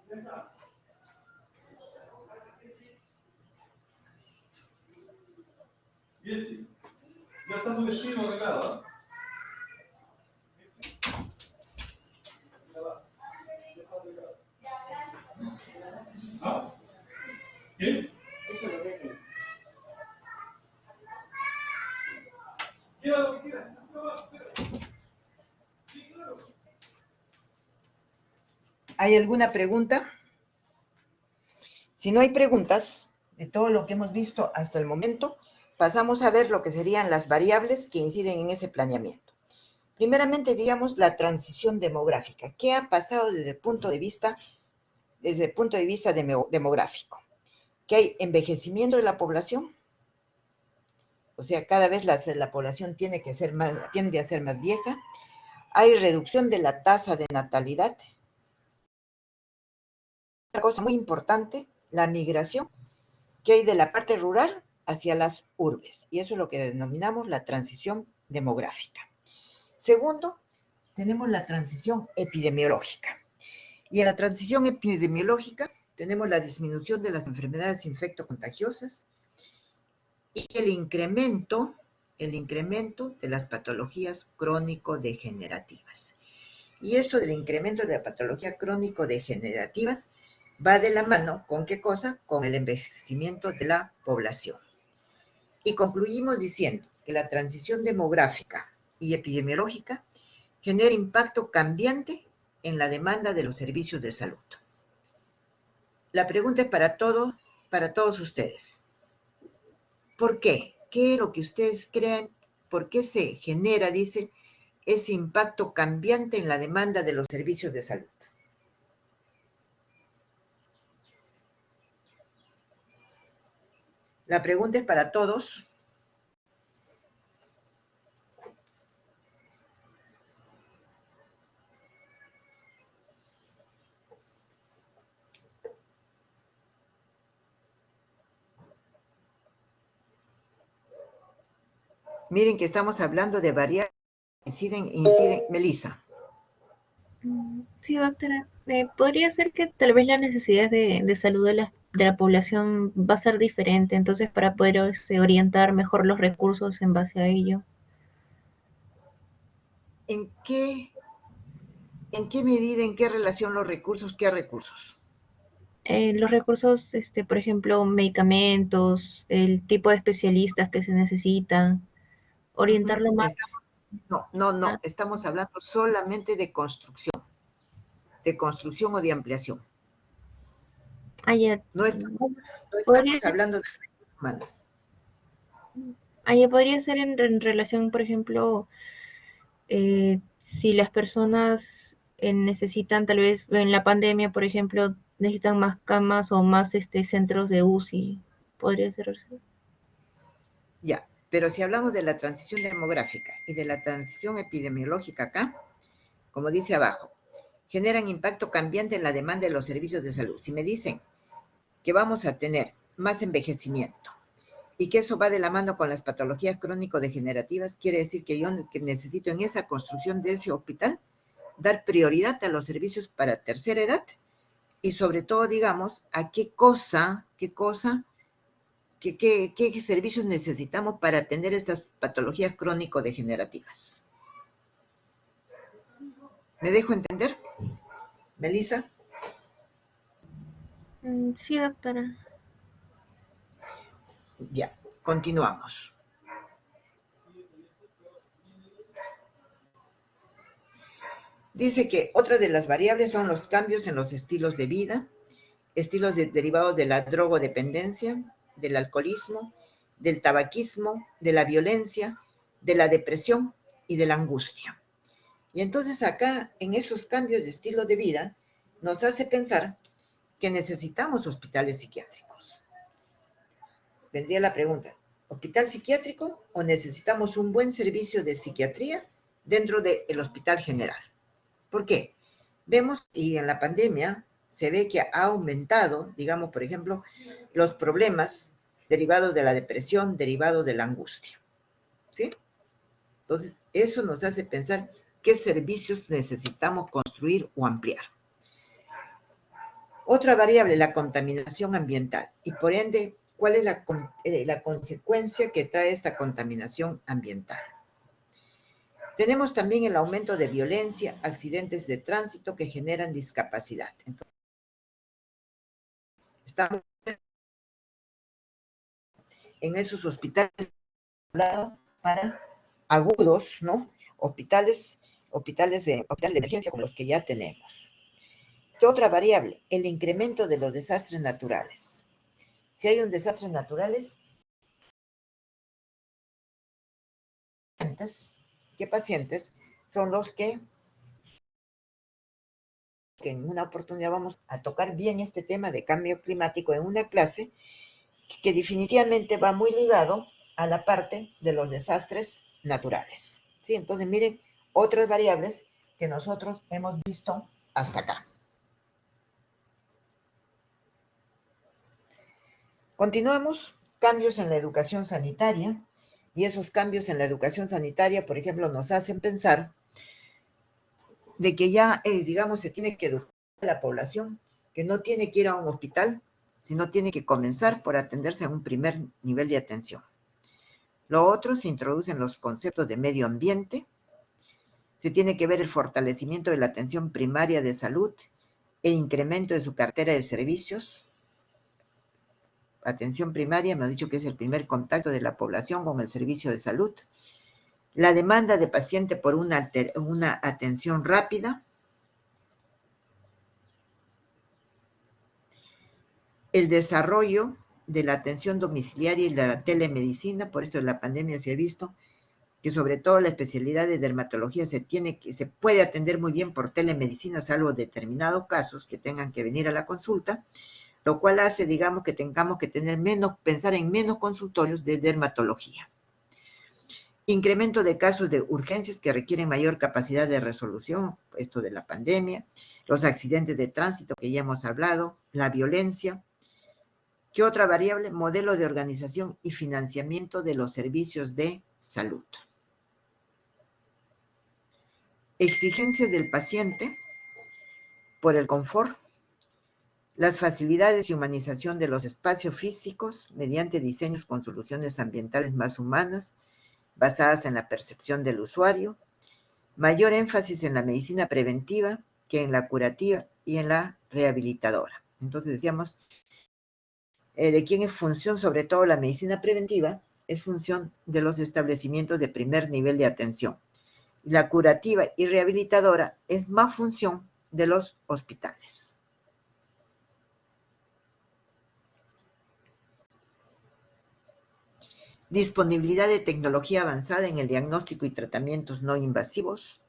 Ya está. Jessy, ya está su destino arreglado, ¿eh? ¿Ah? ¿Qué? Quiera lo que quiera. Sí, claro. ¿Hay alguna pregunta? Si no hay preguntas, de todo lo que hemos visto hasta el momento, pasamos a ver lo que serían las variables que inciden en ese planeamiento. Primeramente, digamos, la transición demográfica. ¿Qué ha pasado desde el punto de vista demográfico? Que hay envejecimiento de la población, o sea, cada vez la población tiende a ser más vieja. Hay reducción de la tasa de natalidad. Otra cosa muy importante, la migración que hay de la parte rural hacia las urbes. Y eso es lo que denominamos la transición demográfica. Segundo, tenemos la transición epidemiológica. Y en la transición epidemiológica tenemos la disminución de las enfermedades infectocontagiosas y el incremento de las patologías crónico-degenerativas. Y esto del incremento de la patología crónico-degenerativas va de la mano, ¿con qué cosa? Con el envejecimiento de la población. Y concluimos diciendo que la transición demográfica y epidemiológica genera impacto cambiante en la demanda de los servicios de salud. La pregunta es para todos ustedes. ¿Por qué? ¿Qué es lo que ustedes creen? ¿Por qué se genera, dice, ese impacto cambiante en la demanda de los servicios de salud? La pregunta es para todos. Miren que estamos hablando de variables que inciden, Melissa. Sí, doctora. Podría ser que tal vez la necesidad de salud de la población va a ser diferente, entonces para poder orientar mejor los recursos en base a ello. ¿En qué medida, en qué relación los recursos? ¿Qué recursos? Los recursos, por ejemplo, medicamentos, el tipo de especialistas que se necesitan, orientarlo más. No, estamos hablando solamente de construcción o de ampliación. Ya, No estamos podría, hablando de recursos humanos. ya podría ser en relación, por ejemplo, si las personas necesitan, tal vez en la pandemia, por ejemplo, necesitan más camas o más centros de UCI, podría ser así. Ya, pero si hablamos de la transición demográfica y de la transición epidemiológica acá, como dice abajo, generan impacto cambiante en la demanda de los servicios de salud. Si me dicen que vamos a tener más envejecimiento y que eso va de la mano con las patologías crónico-degenerativas, quiere decir que yo necesito en esa construcción de ese hospital dar prioridad a los servicios para tercera edad y sobre todo, digamos, a qué servicios necesitamos para atender estas patologías crónico-degenerativas. ¿Me dejo entender, Melissa? Sí, doctora. Ya, continuamos. Dice que otra de las variables son los cambios en los estilos de vida, derivados de la drogodependencia, del alcoholismo, del tabaquismo, de la violencia, de la depresión y de la angustia. Y entonces acá, en esos cambios de estilo de vida, nos hace pensar que necesitamos hospitales psiquiátricos. Vendría la pregunta, ¿hospital psiquiátrico o necesitamos un buen servicio de psiquiatría dentro del hospital general? ¿Por qué? Vemos, y en la pandemia se ve que ha aumentado, digamos, por ejemplo, los problemas derivados de la depresión, derivados de la angustia. ¿Sí? Entonces, eso nos hace pensar qué servicios necesitamos construir o ampliar. Otra variable, la contaminación ambiental. Y por ende, ¿cuál es la consecuencia que trae esta contaminación ambiental? Tenemos también el aumento de violencia, accidentes de tránsito que generan discapacidad. Entonces, estamos en esos hospitales para agudos, ¿no? Hospitales de emergencia como los que ya tenemos. ¿Qué otra variable? El incremento de los desastres naturales. Si hay un desastre naturales, ¿qué pacientes son los que en una oportunidad vamos a tocar bien este tema de cambio climático en una clase que definitivamente va muy ligado a la parte de los desastres naturales? ¿Sí? Entonces, miren, otras variables que nosotros hemos visto hasta acá. Continuamos. cambios en la educación sanitaria, y esos cambios en la educación sanitaria, por ejemplo, nos hacen pensar de que ya, digamos, se tiene que educar a la población, que no tiene que ir a un hospital, sino tiene que comenzar por atenderse en un primer nivel de atención. Lo otro, se introducen los conceptos de medio ambiente, se tiene que ver el fortalecimiento de la atención primaria de salud e incremento de su cartera de servicios. Atención primaria, me ha dicho que es el primer contacto de la población con el servicio de salud. La demanda de paciente por una atención rápida. El desarrollo de la atención domiciliaria y la telemedicina, por esto de la pandemia se ha visto que sobre todo la especialidad de dermatología se puede atender muy bien por telemedicina, salvo determinados casos que tengan que venir a la consulta, lo cual hace, digamos, que tengamos que pensar en menos consultorios de dermatología. Incremento de casos de urgencias que requieren mayor capacidad de resolución, esto de la pandemia, los accidentes de tránsito que ya hemos hablado, la violencia. ¿Qué otra variable? Modelo de organización y financiamiento de los servicios de salud. Exigencias del paciente por el confort, las facilidades y humanización de los espacios físicos mediante diseños con soluciones ambientales más humanas, basadas en la percepción del usuario, mayor énfasis en la medicina preventiva que en la curativa y en la rehabilitadora. Entonces decíamos, ¿de quién es función? Sobre todo la medicina preventiva es función de los establecimientos de primer nivel de atención. La curativa y rehabilitadora es más función de los hospitales. Disponibilidad de tecnología avanzada en el diagnóstico y tratamientos no invasivos.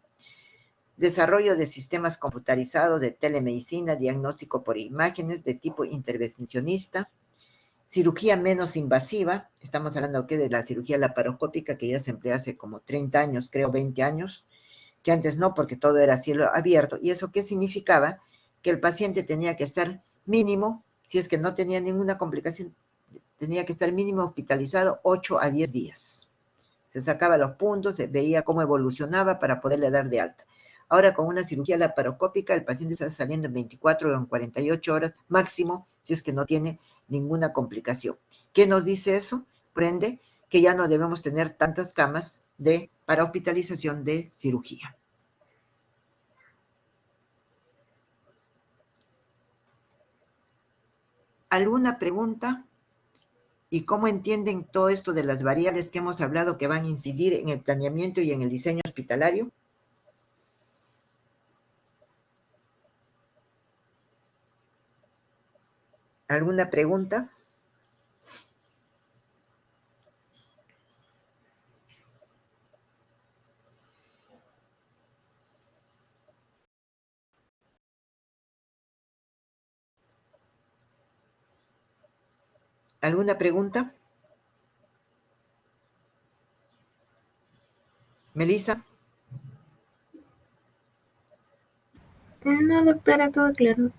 Desarrollo de sistemas computarizados de telemedicina, diagnóstico por imágenes de tipo intervencionista. Cirugía menos invasiva, estamos hablando de la cirugía laparoscópica que ya se emplea hace como 30 años, creo 20 años, que antes no, porque todo era cielo abierto. ¿Y eso qué significaba? Que el paciente tenía que estar mínimo, si es que no tenía ninguna complicación, tenía que estar mínimo hospitalizado 8 a 10 días. Se sacaba los puntos, se veía cómo evolucionaba para poderle dar de alta. Ahora con una cirugía laparoscópica el paciente está saliendo en 24 o en 48 horas máximo, si es que no tiene ninguna complicación. ¿Qué nos dice eso? Prende que ya no debemos tener tantas camas para hospitalización de cirugía. ¿Alguna pregunta? ¿Y cómo entienden todo esto de las variables que hemos hablado que van a incidir en el planeamiento y en el diseño hospitalario? ¿Alguna pregunta? ¿Alguna pregunta? ¿Melissa? No, doctora, todo claro.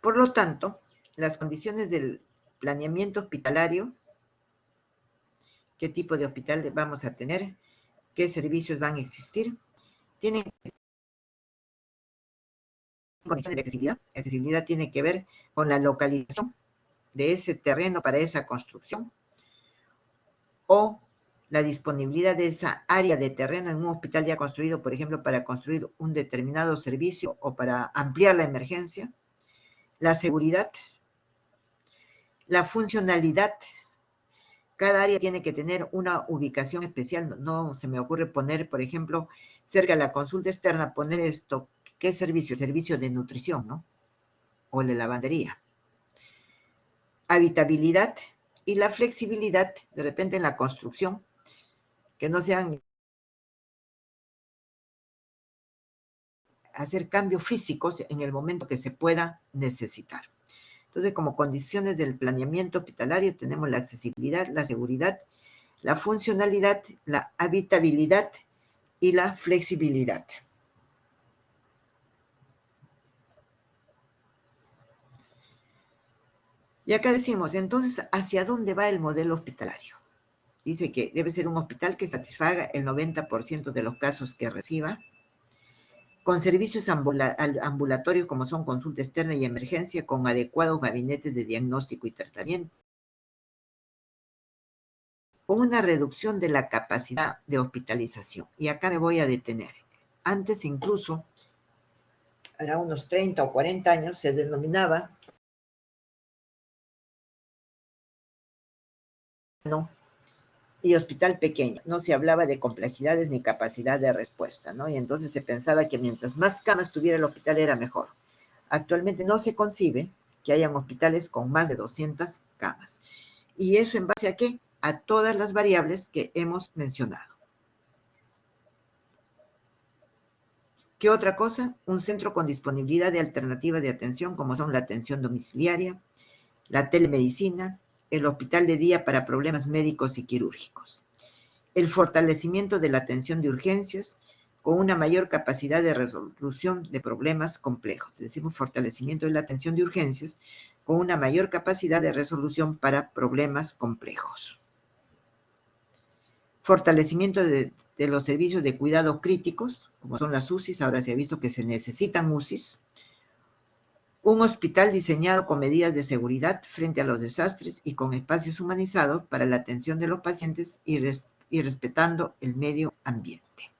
Por lo tanto, las condiciones del planeamiento hospitalario, qué tipo de hospital vamos a tener, qué servicios van a existir, tienen condiciones de accesibilidad. Accesibilidad tiene que ver con la localización de ese terreno para esa construcción o la disponibilidad de esa área de terreno en un hospital ya construido, por ejemplo, para construir un determinado servicio o para ampliar la emergencia. La seguridad, la funcionalidad. Cada área tiene que tener una ubicación especial. No se me ocurre poner, por ejemplo, cerca de la consulta externa, poner esto. ¿Qué servicio? Servicio de nutrición, ¿no? O de lavandería. Habitabilidad y la flexibilidad, de repente en la construcción, que no sean hacer cambios físicos en el momento que se pueda necesitar. Entonces, como condiciones del planeamiento hospitalario tenemos la accesibilidad, la seguridad, la funcionalidad, la habitabilidad y la flexibilidad. Y acá decimos, entonces, ¿hacia dónde va el modelo hospitalario? Dice que debe ser un hospital que satisfaga el 90% de los casos que reciba, con servicios ambulatorios como son consulta externa y emergencia, con adecuados gabinetes de diagnóstico y tratamiento, con una reducción de la capacidad de hospitalización. Y acá me voy a detener. Antes incluso, hará unos 30 o 40 años, se denominaba y hospital pequeño. No se hablaba de complejidades ni capacidad de respuesta, ¿no? Y entonces se pensaba que mientras más camas tuviera el hospital era mejor. Actualmente no se concibe que hayan hospitales con más de 200 camas. ¿Y eso en base a qué? A todas las variables que hemos mencionado. ¿Qué otra cosa? Un centro con disponibilidad de alternativas de atención como son la atención domiciliaria, la telemedicina, el hospital de día para problemas médicos y quirúrgicos. El fortalecimiento de la atención de urgencias con una mayor capacidad de resolución de problemas complejos. Decimos fortalecimiento de la atención de urgencias con una mayor capacidad de resolución para problemas complejos. Fortalecimiento de los servicios de cuidado críticos, como son las UCIs, ahora se ha visto que se necesitan UCIs. Un hospital diseñado con medidas de seguridad frente a los desastres y con espacios humanizados para la atención de los pacientes y respetando el medio ambiente.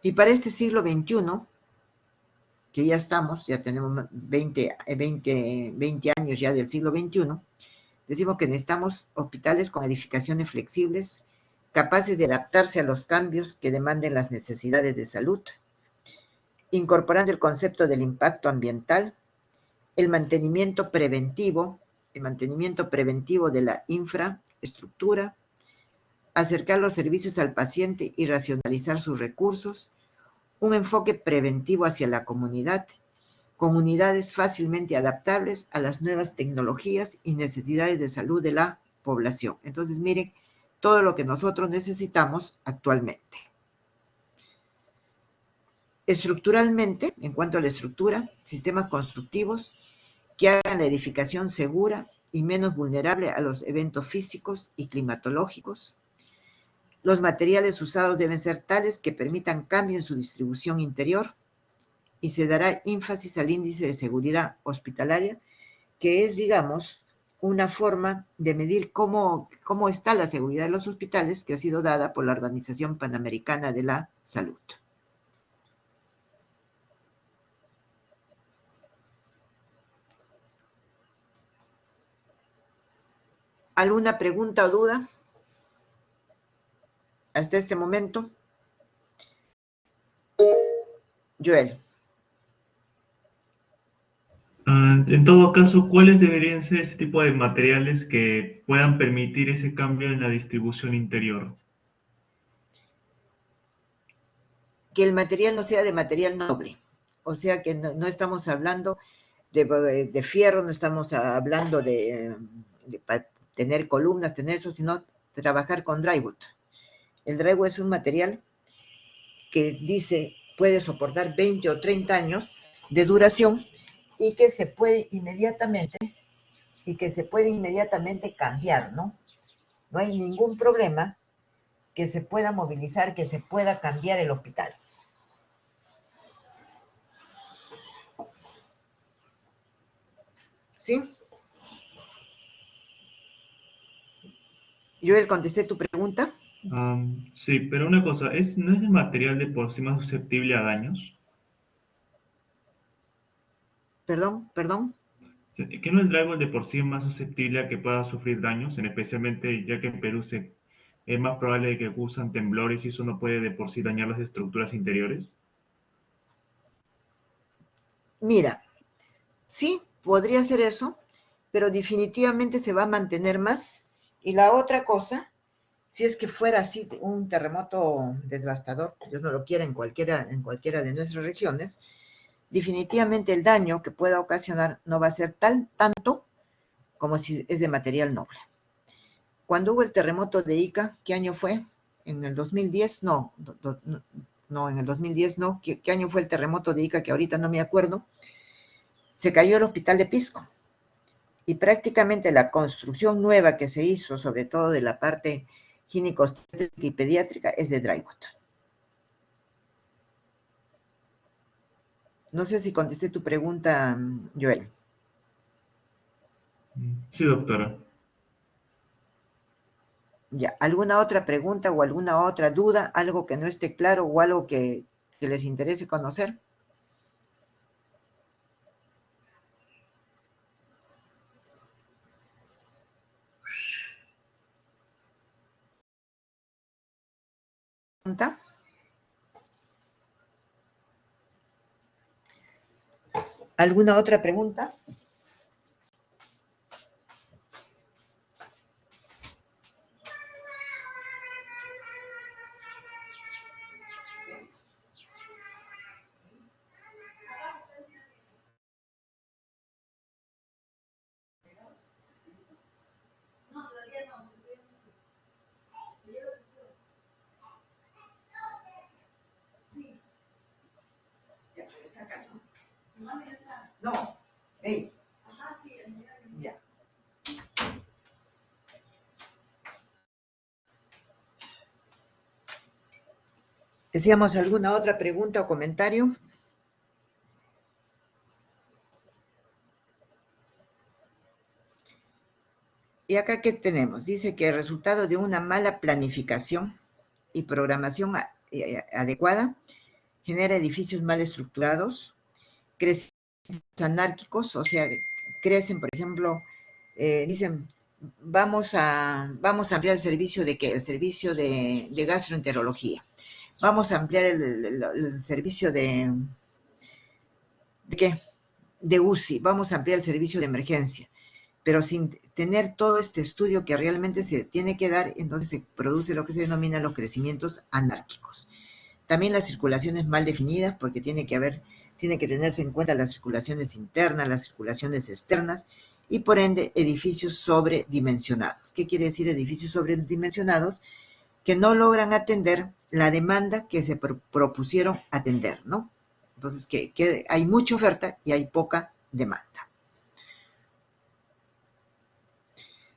Y para este siglo XXI, que ya estamos, ya tenemos 20 años ya del siglo XXI, decimos que necesitamos hospitales con edificaciones flexibles, capaces de adaptarse a los cambios que demanden las necesidades de salud, incorporando el concepto del impacto ambiental, el mantenimiento preventivo de la infraestructura, acercar los servicios al paciente y racionalizar sus recursos, un enfoque preventivo hacia la comunidad, comunidades fácilmente adaptables a las nuevas tecnologías y necesidades de salud de la población. Entonces, miren, todo lo que nosotros necesitamos actualmente. Estructuralmente, en cuanto a la estructura, sistemas constructivos que hagan la edificación segura y menos vulnerable a los eventos físicos y climatológicos. Los materiales usados deben ser tales que permitan cambio en su distribución interior y se dará énfasis al índice de seguridad hospitalaria, que es, digamos, una forma de medir cómo está la seguridad de los hospitales que ha sido dada por la Organización Panamericana de la Salud. ¿Alguna pregunta o duda hasta este momento? Joel. En todo caso, ¿cuáles deberían ser ese tipo de materiales que puedan permitir ese cambio en la distribución interior? Que el material no sea de material noble, o sea que no estamos hablando de fierro, no estamos hablando de tener columnas, tener eso, sino trabajar con drywall. El drywall es un material que dice puede soportar 20 o 30 años de duración y que se puede inmediatamente cambiar, ¿no? No hay ningún problema que se pueda movilizar, que se pueda cambiar el hospital. ¿Sí? Joel, ¿contesté tu pregunta? Sí, pero una cosa, ¿no es el material de por sí más susceptible a daños? Perdón. ¿Que no el drywall de por sí es más susceptible a que pueda sufrir daños, especialmente ya que en Perú es más probable de que usan temblores y eso no puede de por sí dañar las estructuras interiores? Mira, sí, podría ser eso, pero definitivamente se va a mantener más. Y la otra cosa, si es que fuera así un terremoto devastador, Dios no lo quiera en cualquiera de nuestras regiones, definitivamente el daño que pueda ocasionar no va a ser tanto como si es de material noble. Cuando hubo el terremoto de Ica, ¿qué año fue? ¿En el 2010? No, en el 2010 no. ¿Qué año fue el terremoto de Ica? Que ahorita no me acuerdo. se cayó el hospital de Pisco. Y prácticamente la construcción nueva que se hizo, sobre todo de la parte ginecostétrica y pediátrica, es de Drywood. No sé si contesté tu pregunta, Joel. Sí, doctora. Ya, ¿alguna otra pregunta o alguna otra duda? ¿Algo que no esté claro o algo que les interese conocer? ¿Pregunta? ¿Alguna otra pregunta? No. Hey. Ya. ¿Decíamos alguna otra pregunta o comentario? Y acá, ¿qué tenemos? Dice que el resultado de una mala planificación y programación adecuada genera edificios mal estructurados, crecimientos anárquicos, o sea, crecen, por ejemplo, dicen, vamos a ampliar el servicio de ¿qué? El servicio de gastroenterología. Vamos a ampliar el servicio ¿de qué? De UCI. Vamos a ampliar el servicio de emergencia. Pero sin tener todo este estudio que realmente se tiene que dar, entonces se produce lo que se denomina los crecimientos anárquicos. También las circulaciones mal definidas, porque tiene que tenerse en cuenta las circulaciones internas, las circulaciones externas, y por ende edificios sobredimensionados. ¿Qué quiere decir edificios sobredimensionados? Que no logran atender la demanda que se propusieron atender, ¿no? Entonces, que hay mucha oferta y hay poca demanda.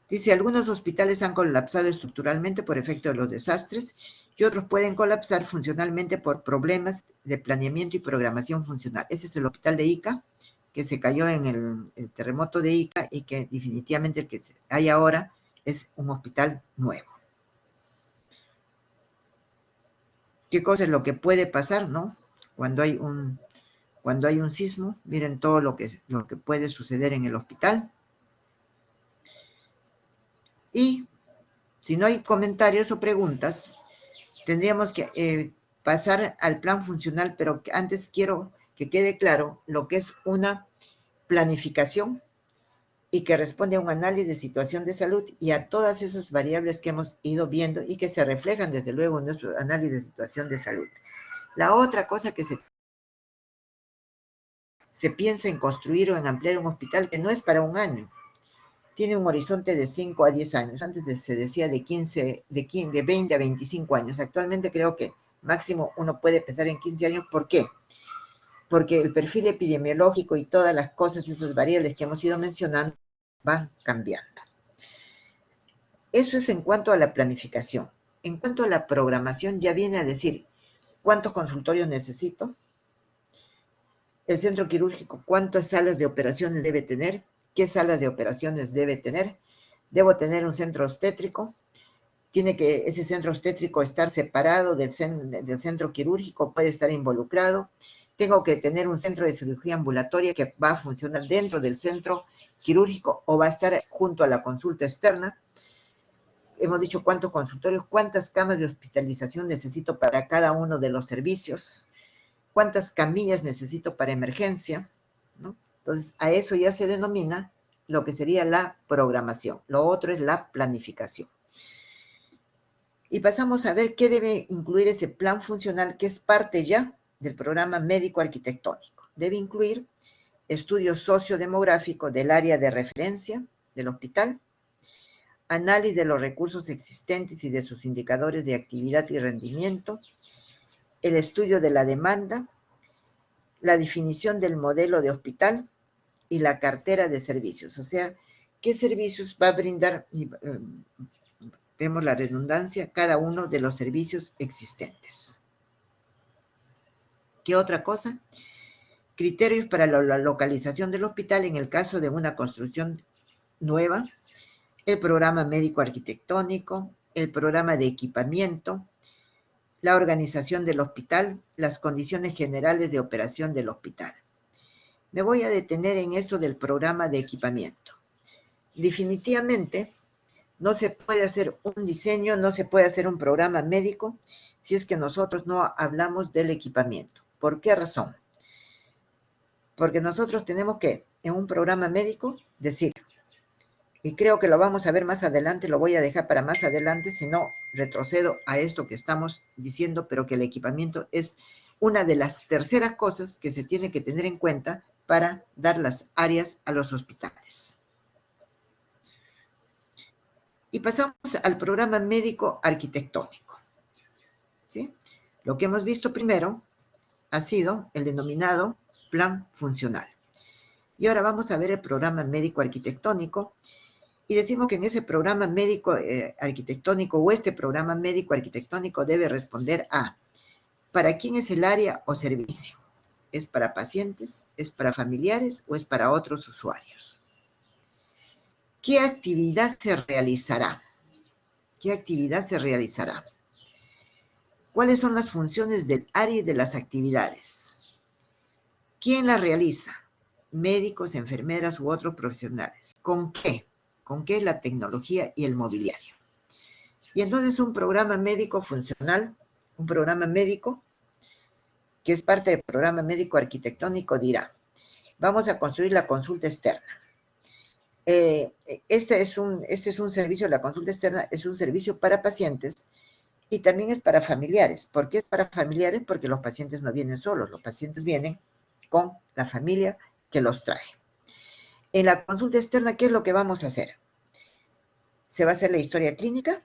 Dice, algunos hospitales han colapsado estructuralmente por efecto de los desastres y otros pueden colapsar funcionalmente por problemas de planeamiento y programación funcional. Ese es el hospital de Ica, que se cayó en el terremoto de Ica y que definitivamente el que hay ahora es un hospital nuevo. ¿Qué cosa es lo que puede pasar, no? Cuando hay un sismo, miren todo lo que puede suceder en el hospital. Y si no hay comentarios o preguntas, tendríamos que pasar al plan funcional, pero antes quiero que quede claro lo que es una planificación y que responde a un análisis de situación de salud y a todas esas variables que hemos ido viendo y que se reflejan desde luego en nuestro análisis de situación de salud. La otra cosa que se piensa en construir o en ampliar un hospital que no es para un año, tiene un horizonte de 5 a 10 años. Antes se decía de 20 a 25 años. Actualmente creo que máximo uno puede pensar en 15 años. ¿Por qué? Porque el perfil epidemiológico y todas las cosas, esas variables que hemos ido mencionando, van cambiando. Eso es en cuanto a la planificación. En cuanto a la programación, ya viene a decir cuántos consultorios necesito, el centro quirúrgico, cuántas salas de operaciones debe tener, qué salas de operaciones debe tener, debo tener un centro obstétrico, tiene que ese centro obstétrico estar separado del centro quirúrgico, puede estar involucrado, tengo que tener un centro de cirugía ambulatoria que va a funcionar dentro del centro quirúrgico o va a estar junto a la consulta externa. Hemos dicho cuántos consultorios, cuántas camas de hospitalización necesito para cada uno de los servicios, cuántas camillas necesito para emergencia, ¿no? Entonces, a eso ya se denomina lo que sería la programación. Lo otro es la planificación. Y pasamos a ver qué debe incluir ese plan funcional, que es parte ya del programa médico arquitectónico. Debe incluir estudio sociodemográfico del área de referencia del hospital, análisis de los recursos existentes y de sus indicadores de actividad y rendimiento, el estudio de la demanda, la definición del modelo de hospital, y la cartera de servicios. O sea, ¿qué servicios va a brindar? Vemos la redundancia, cada uno de los servicios existentes. ¿Qué otra cosa? Criterios para la localización del hospital en el caso de una construcción nueva, el programa médico arquitectónico, el programa de equipamiento, la organización del hospital, las condiciones generales de operación del hospital. Me voy a detener en esto del programa de equipamiento. Definitivamente, no se puede hacer un diseño, no se puede hacer un programa médico si es que nosotros no hablamos del equipamiento. ¿Por qué razón? Porque nosotros tenemos que, en un programa médico, decir, y creo que lo vamos a ver más adelante, lo voy a dejar para más adelante, si no retrocedo a esto que estamos diciendo, pero que el equipamiento es una de las terceras cosas que se tiene que tener en cuenta para dar las áreas a los hospitales. Y pasamos al programa médico arquitectónico, ¿sí? Lo que hemos visto primero ha sido el denominado plan funcional. Y ahora vamos a ver el programa médico arquitectónico. Y decimos que en ese programa médico arquitectónico o este programa médico arquitectónico debe responder a ¿para quién es el área o servicio? ¿Es para pacientes? ¿Es para familiares? ¿O es para otros usuarios? ¿Qué actividad se realizará? ¿Qué actividad se realizará? ¿Cuáles son las funciones del área y de las actividades? ¿Quién las realiza? Médicos, enfermeras u otros profesionales. ¿Con qué? ¿Con qué es la tecnología y el mobiliario? Y entonces un programa médico funcional, un programa médico que es parte del programa médico arquitectónico dirá, vamos a construir la consulta externa. Este es un servicio, la consulta externa es un servicio para pacientes y también es para familiares. ¿Por qué es para familiares? Porque los pacientes no vienen solos, los pacientes vienen con la familia que los trae. En la consulta externa, ¿qué es lo que vamos a hacer? Se va a hacer la historia clínica,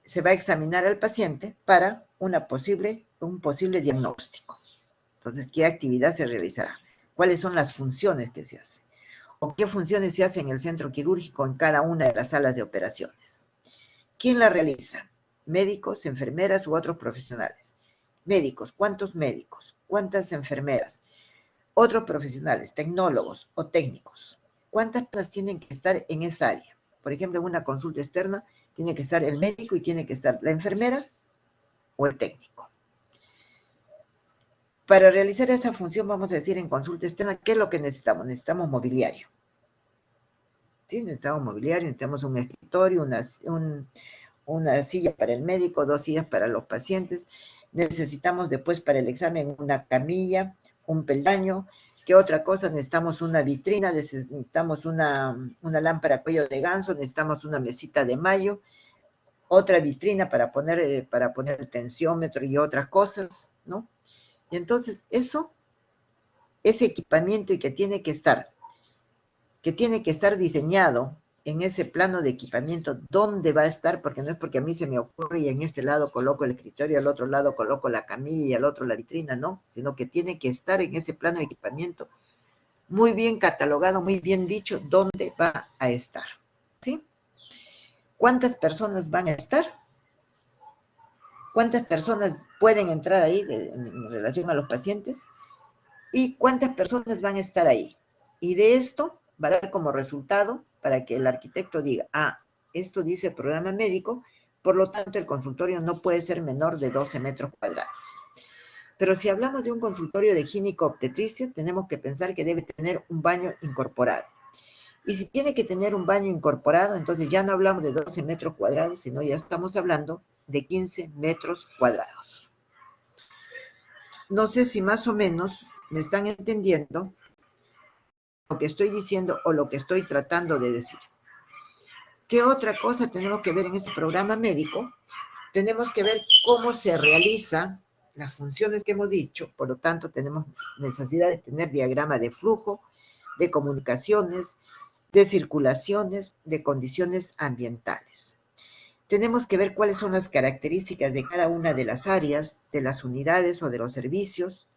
se va a examinar al paciente para un posible diagnóstico. Entonces, ¿qué actividad se realizará? ¿Cuáles son las funciones que se hacen? ¿O qué funciones se hacen en el centro quirúrgico en cada una de las salas de operaciones? ¿Quién la realiza? Médicos, enfermeras u otros profesionales. Médicos, ¿cuántos médicos? ¿Cuántas enfermeras? Otros profesionales, tecnólogos o técnicos. ¿Cuántas personas tienen que estar en esa área? Por ejemplo, en una consulta externa tiene que estar el médico y tiene que estar la enfermera o el técnico. Para realizar esa función, vamos a decir en consulta externa, ¿qué es lo que necesitamos? Necesitamos mobiliario. ¿Sí? Necesitamos mobiliario, necesitamos un escritorio, una silla para el médico, 2 sillas para los pacientes. Necesitamos después para el examen una camilla, un peldaño. ¿Qué otra cosa? Necesitamos una vitrina, necesitamos una lámpara a cuello de ganso, necesitamos una mesita de mayo, otra vitrina para poner el tensiómetro y otras cosas, ¿no? Y entonces ese equipamiento y que tiene que estar diseñado en ese plano de equipamiento, ¿dónde va a estar? Porque no es porque a mí se me ocurre y en este lado coloco el escritorio, al otro lado coloco la camilla y al otro la vitrina, no, sino que tiene que estar en ese plano de equipamiento muy bien catalogado, muy bien dicho, dónde va a estar, ¿sí? ¿Cuántas personas van a estar? ¿Cuántas personas pueden entrar ahí en relación a los pacientes? ¿Y cuántas personas van a estar ahí? Y de esto va a dar como resultado para que el arquitecto diga, esto dice el programa médico, por lo tanto el consultorio no puede ser menor de 12 metros cuadrados. Pero si hablamos de un consultorio de gineco-obstetricia, tenemos que pensar que debe tener un baño incorporado. Y si tiene que tener un baño incorporado, entonces ya no hablamos de 12 metros cuadrados, sino ya estamos hablando de 15 metros cuadrados. No sé si más o menos me están entendiendo lo que estoy diciendo o lo que estoy tratando de decir. ¿Qué otra cosa tenemos que ver en ese programa médico? Tenemos que ver cómo se realizan las funciones que hemos dicho, por lo tanto tenemos necesidad de tener diagrama de flujo, de comunicaciones, de circulaciones, de condiciones ambientales. Tenemos que ver cuáles son las características de cada una de las áreas, de las unidades o de los servicios,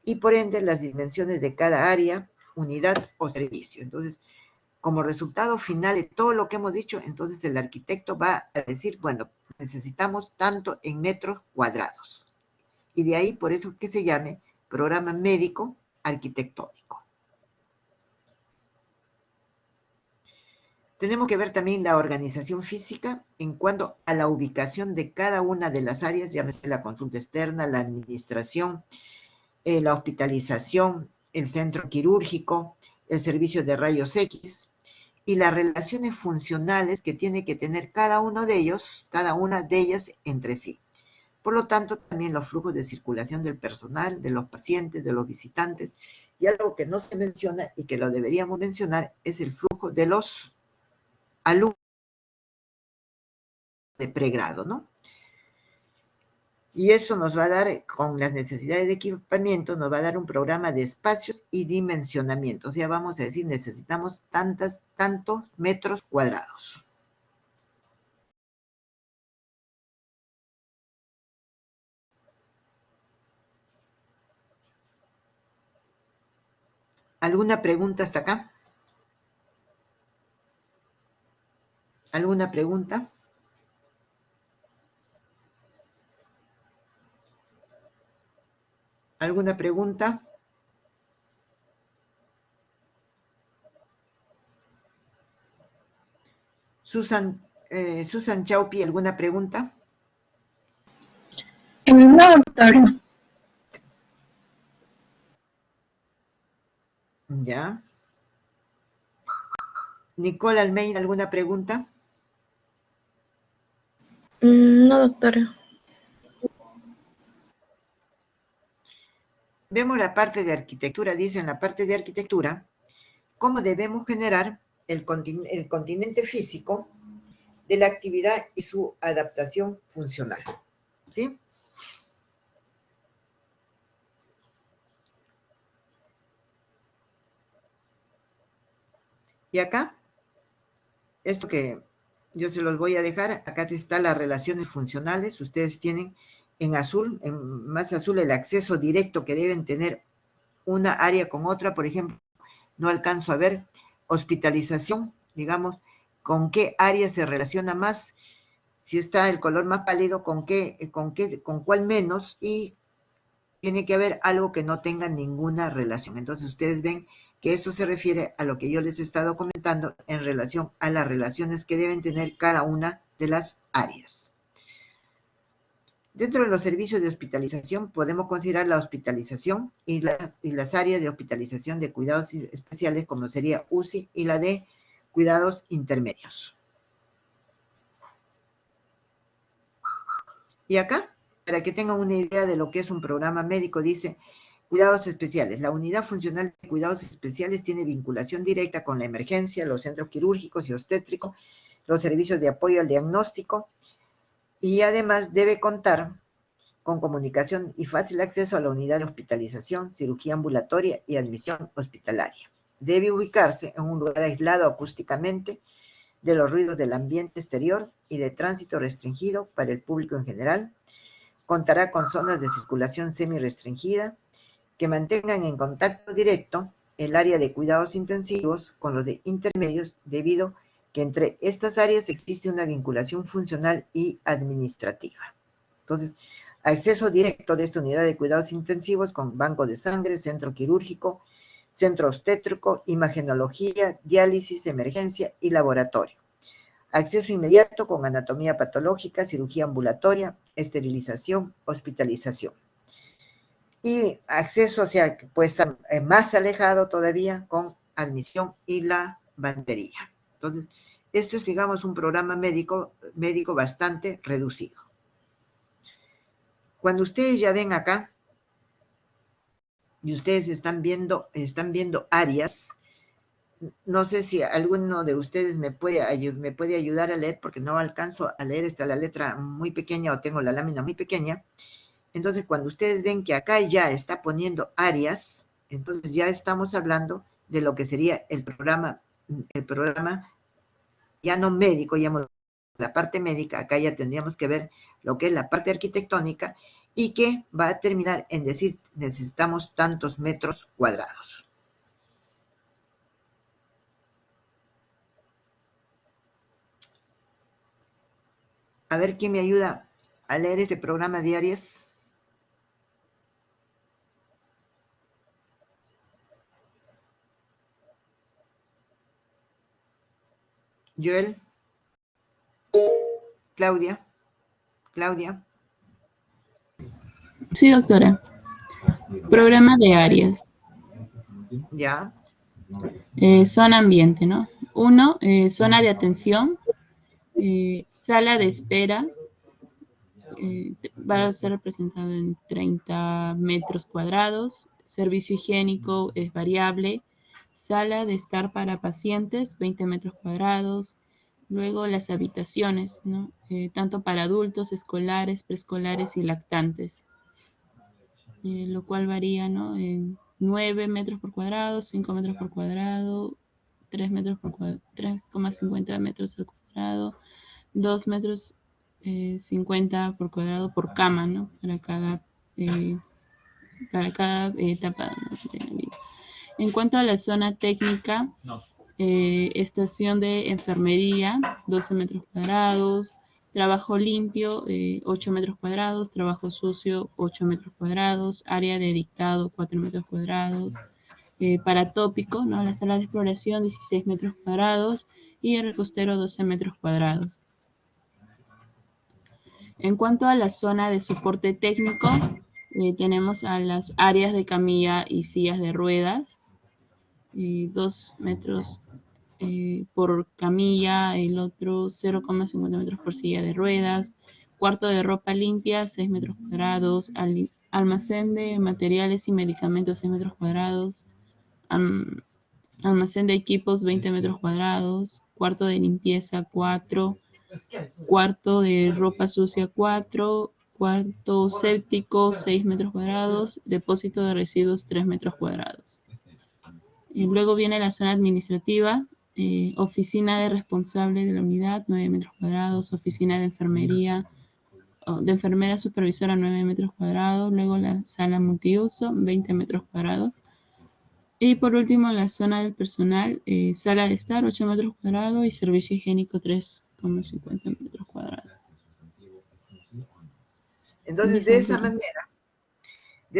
y por ende las dimensiones de cada área unidad o servicio. Entonces, como resultado final de todo lo que hemos dicho, entonces el arquitecto va a decir, bueno, necesitamos tanto en metros cuadrados. Y de ahí, por eso que se llame programa médico arquitectónico. Tenemos que ver también la organización física en cuanto a la ubicación de cada una de las áreas, llámese la consulta externa, la administración, la hospitalización, el centro quirúrgico, el servicio de rayos X y las relaciones funcionales que tiene que tener cada uno de ellos, cada una de ellas entre sí. Por lo tanto, también los flujos de circulación del personal, de los pacientes, de los visitantes. Y algo que no se menciona y que lo deberíamos mencionar es el flujo de los alumnos de pregrado, ¿no? Y esto nos va a dar, con las necesidades de equipamiento, nos va a dar un programa de espacios y dimensionamiento. O sea, vamos a decir, necesitamos tantos metros cuadrados. ¿Alguna pregunta hasta acá? ¿Alguna pregunta? ¿Alguna pregunta? Susan Chaupi, ¿alguna pregunta? No, doctora. Ya. Nicole Almeida, ¿alguna pregunta? No, doctora. Vemos la parte de arquitectura, dice en la parte de arquitectura, cómo debemos generar el continente físico de la actividad y su adaptación funcional. ¿Sí? Y acá, esto que yo se los voy a dejar, acá están las relaciones funcionales, ustedes tienen en azul, en más azul, el acceso directo que deben tener una área con otra, por ejemplo, no alcanzo a ver, hospitalización, digamos, con qué área se relaciona más, si está el color más pálido, con cuál menos, y tiene que haber algo que no tenga ninguna relación. Entonces ustedes ven que esto se refiere a lo que yo les he estado comentando en relación a las relaciones que deben tener cada una de las áreas. Dentro de los servicios de hospitalización podemos considerar la hospitalización y las áreas de hospitalización de cuidados especiales, como sería UCI, y la de cuidados intermedios. Y acá, para que tengan una idea de lo que es un programa médico, dice cuidados especiales. La unidad funcional de cuidados especiales tiene vinculación directa con la emergencia, los centros quirúrgicos y obstétricos, los servicios de apoyo al diagnóstico, y además debe contar con comunicación y fácil acceso a la unidad de hospitalización, cirugía ambulatoria y admisión hospitalaria. Debe ubicarse en un lugar aislado acústicamente de los ruidos del ambiente exterior y de tránsito restringido para el público en general. Contará con zonas de circulación semi-restringida que mantengan en contacto directo el área de cuidados intensivos con los de intermedios, debido que entre estas áreas existe una vinculación funcional y administrativa. Entonces, acceso directo de esta unidad de cuidados intensivos con banco de sangre, centro quirúrgico, centro obstétrico, imagenología, diálisis, emergencia y laboratorio. Acceso inmediato con anatomía patológica, cirugía ambulatoria, esterilización, hospitalización. Y acceso, o sea, que puede estar más alejado todavía con admisión y lavandería. Entonces, esto es, digamos, un programa médico bastante reducido. Cuando ustedes ya ven acá, y ustedes están viendo áreas, no sé si alguno de ustedes me puede ayudar a leer, porque no alcanzo a leer, está la letra muy pequeña o tengo la lámina muy pequeña. Entonces, cuando ustedes ven que acá ya está poniendo áreas, entonces ya estamos hablando de lo que sería el programa ya no médico, ya la parte médica, acá ya tendríamos que ver lo que es la parte arquitectónica, y que va a terminar en decir necesitamos tantos metros cuadrados. A ver, ¿quién me ayuda a leer este programa de áreas? Joel. Claudia. Claudia. Sí, doctora. Programa de áreas. Ya. Zona ambiente, ¿no? 1, zona de atención, sala de espera, va a ser representado en 30 metros cuadrados, servicio higiénico es variable, sala de estar para pacientes, 20 metros cuadrados, luego las habitaciones, ¿no? Tanto para adultos, escolares, preescolares y lactantes, lo cual varía, ¿no? En 9 metros por cuadrado, 5 metros por cuadrado, 3 metros por cuadrado, 3,50 metros al cuadrado, 2 metros 50 por cuadrado por cama, ¿no? Para cada etapa, ¿no?, de la vida. En cuanto a la zona técnica, estación de enfermería, 12 metros cuadrados, trabajo limpio, 8 metros cuadrados, trabajo sucio, 8 metros cuadrados, área de dictado, 4 metros cuadrados, para tópico, ¿no? La sala de exploración, 16 metros cuadrados y el repostero, 12 metros cuadrados. En cuanto a la zona de soporte técnico, tenemos a las áreas de camilla y sillas de ruedas, 2 metros por camilla, el otro 0,50 metros por silla de ruedas, cuarto de ropa limpia, 6 metros cuadrados, almacén de materiales y medicamentos, 6 metros cuadrados, almacén de equipos, 20 metros cuadrados, cuarto de limpieza, 4, cuarto de ropa sucia, 4, cuarto séptico, 6 metros cuadrados, depósito de residuos, 3 metros cuadrados. Y luego viene la zona administrativa, oficina de responsable de la unidad, 9 metros cuadrados, oficina de enfermería, de enfermera supervisora, 9 metros cuadrados, luego la sala multiuso, 20 metros cuadrados. Y por último, la zona del personal, sala de estar, 8 metros cuadrados y servicio higiénico, 3,50 metros cuadrados. Entonces, de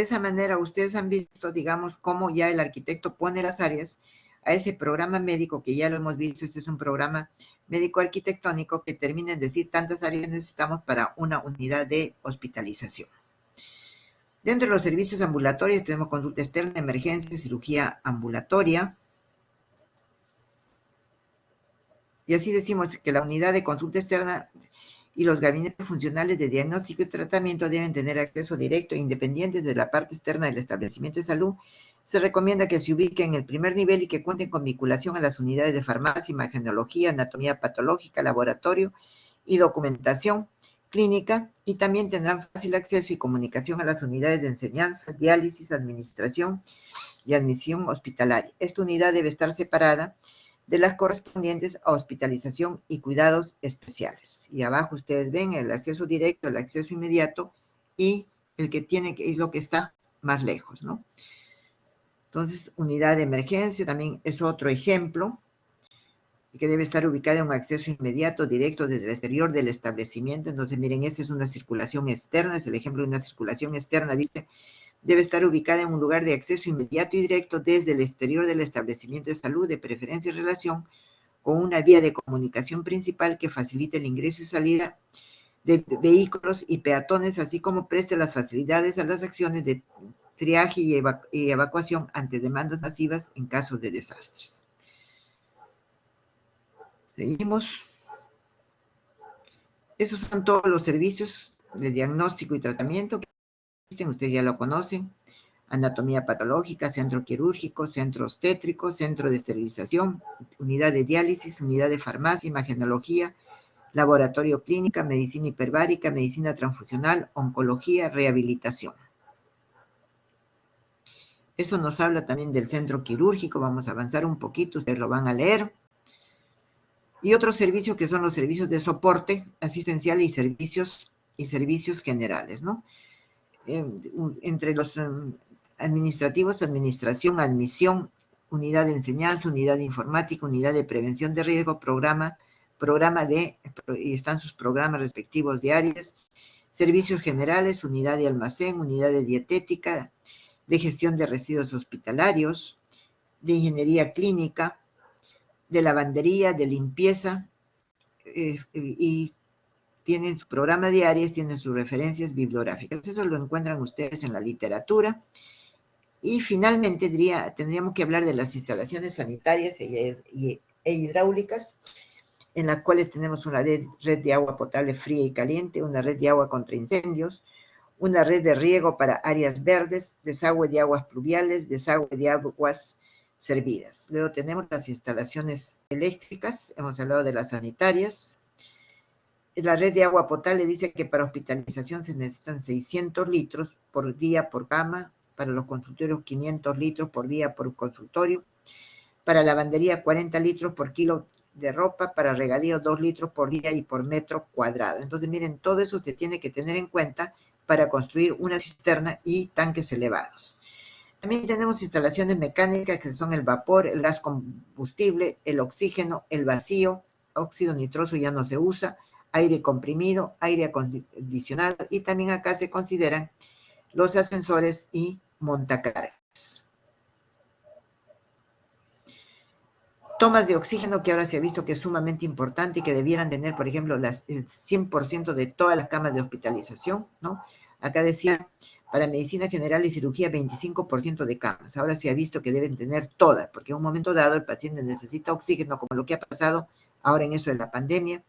esa manera ustedes han visto, digamos, cómo ya el arquitecto pone las áreas a ese programa médico que ya lo hemos visto. Este es un programa médico arquitectónico que termina en decir tantas áreas necesitamos para una unidad de hospitalización. Dentro de los servicios ambulatorios tenemos consulta externa, emergencia, cirugía ambulatoria. Y así decimos que la unidad de consulta externa y los gabinetes funcionales de diagnóstico y tratamiento deben tener acceso directo e independientes de la parte externa del establecimiento de salud. Se recomienda que se ubiquen en el primer nivel y que cuenten con vinculación a las unidades de farmacia, imagenología, anatomía patológica, laboratorio y documentación clínica, y también tendrán fácil acceso y comunicación a las unidades de enseñanza, diálisis, administración y admisión hospitalaria. Esta unidad debe estar separada de las correspondientes a hospitalización y cuidados especiales. Y abajo ustedes ven el acceso directo, el acceso inmediato y el que tiene que es lo que está más lejos, ¿no? Entonces, unidad de emergencia también es otro ejemplo, que debe estar ubicada en un acceso inmediato, directo desde el exterior del establecimiento. Entonces, miren, esta es una circulación externa, es el ejemplo de una circulación externa, dice, debe estar ubicada en un lugar de acceso inmediato y directo desde el exterior del establecimiento de salud, de preferencia en relación con una vía de comunicación principal que facilite el ingreso y salida de vehículos y peatones, así como preste las facilidades a las acciones de triaje y evacuación ante demandas masivas en casos de desastres. Seguimos. Esos son todos los servicios de diagnóstico y tratamiento que existen, ustedes ya lo conocen. Anatomía patológica, centro quirúrgico, centro obstétrico, centro de esterilización, unidad de diálisis, unidad de farmacia, imagenología, laboratorio clínica, medicina hiperbárica, medicina transfusional, oncología, rehabilitación. Eso nos habla también del centro quirúrgico. Vamos a avanzar un poquito, ustedes lo van a leer. Y otros servicios que son los servicios de soporte asistencial y servicios generales, ¿no? Entre los administrativos, administración, admisión, unidad de enseñanza, unidad de informática, unidad de prevención de riesgo, programa y están sus programas respectivos diarios, servicios generales, unidad de almacén, unidad de dietética, de gestión de residuos hospitalarios, de ingeniería clínica, de lavandería, de limpieza, y tienen su programa diario, tienen sus referencias bibliográficas. Eso lo encuentran ustedes en la literatura. Y finalmente tendríamos que hablar de las instalaciones sanitarias e hidráulicas, en las cuales tenemos una red de agua potable fría y caliente, una red de agua contra incendios, una red de riego para áreas verdes, desagüe de aguas pluviales, desagüe de aguas servidas. Luego tenemos las instalaciones eléctricas, hemos hablado de las sanitarias. La red de agua potable dice que para hospitalización se necesitan 600 litros por día por cama, para los consultorios 500 litros por día por consultorio, para lavandería 40 litros por kilo de ropa, para regadío 2 litros por día y por metro cuadrado. Entonces, miren, todo eso se tiene que tener en cuenta para construir una cisterna y tanques elevados. También tenemos instalaciones mecánicas que son el vapor, el gas combustible, el oxígeno, el vacío, óxido nitroso ya no se usa, aire comprimido, aire acondicionado, y también acá se consideran los ascensores y montacargas. Tomas de oxígeno, que ahora se ha visto que es sumamente importante y que debieran tener, por ejemplo, el 100% de todas las camas de hospitalización, ¿no? Acá decía, para medicina general y cirugía, 25% de camas. Ahora se ha visto que deben tener todas, porque en un momento dado el paciente necesita oxígeno, como lo que ha pasado ahora en eso de la pandemia.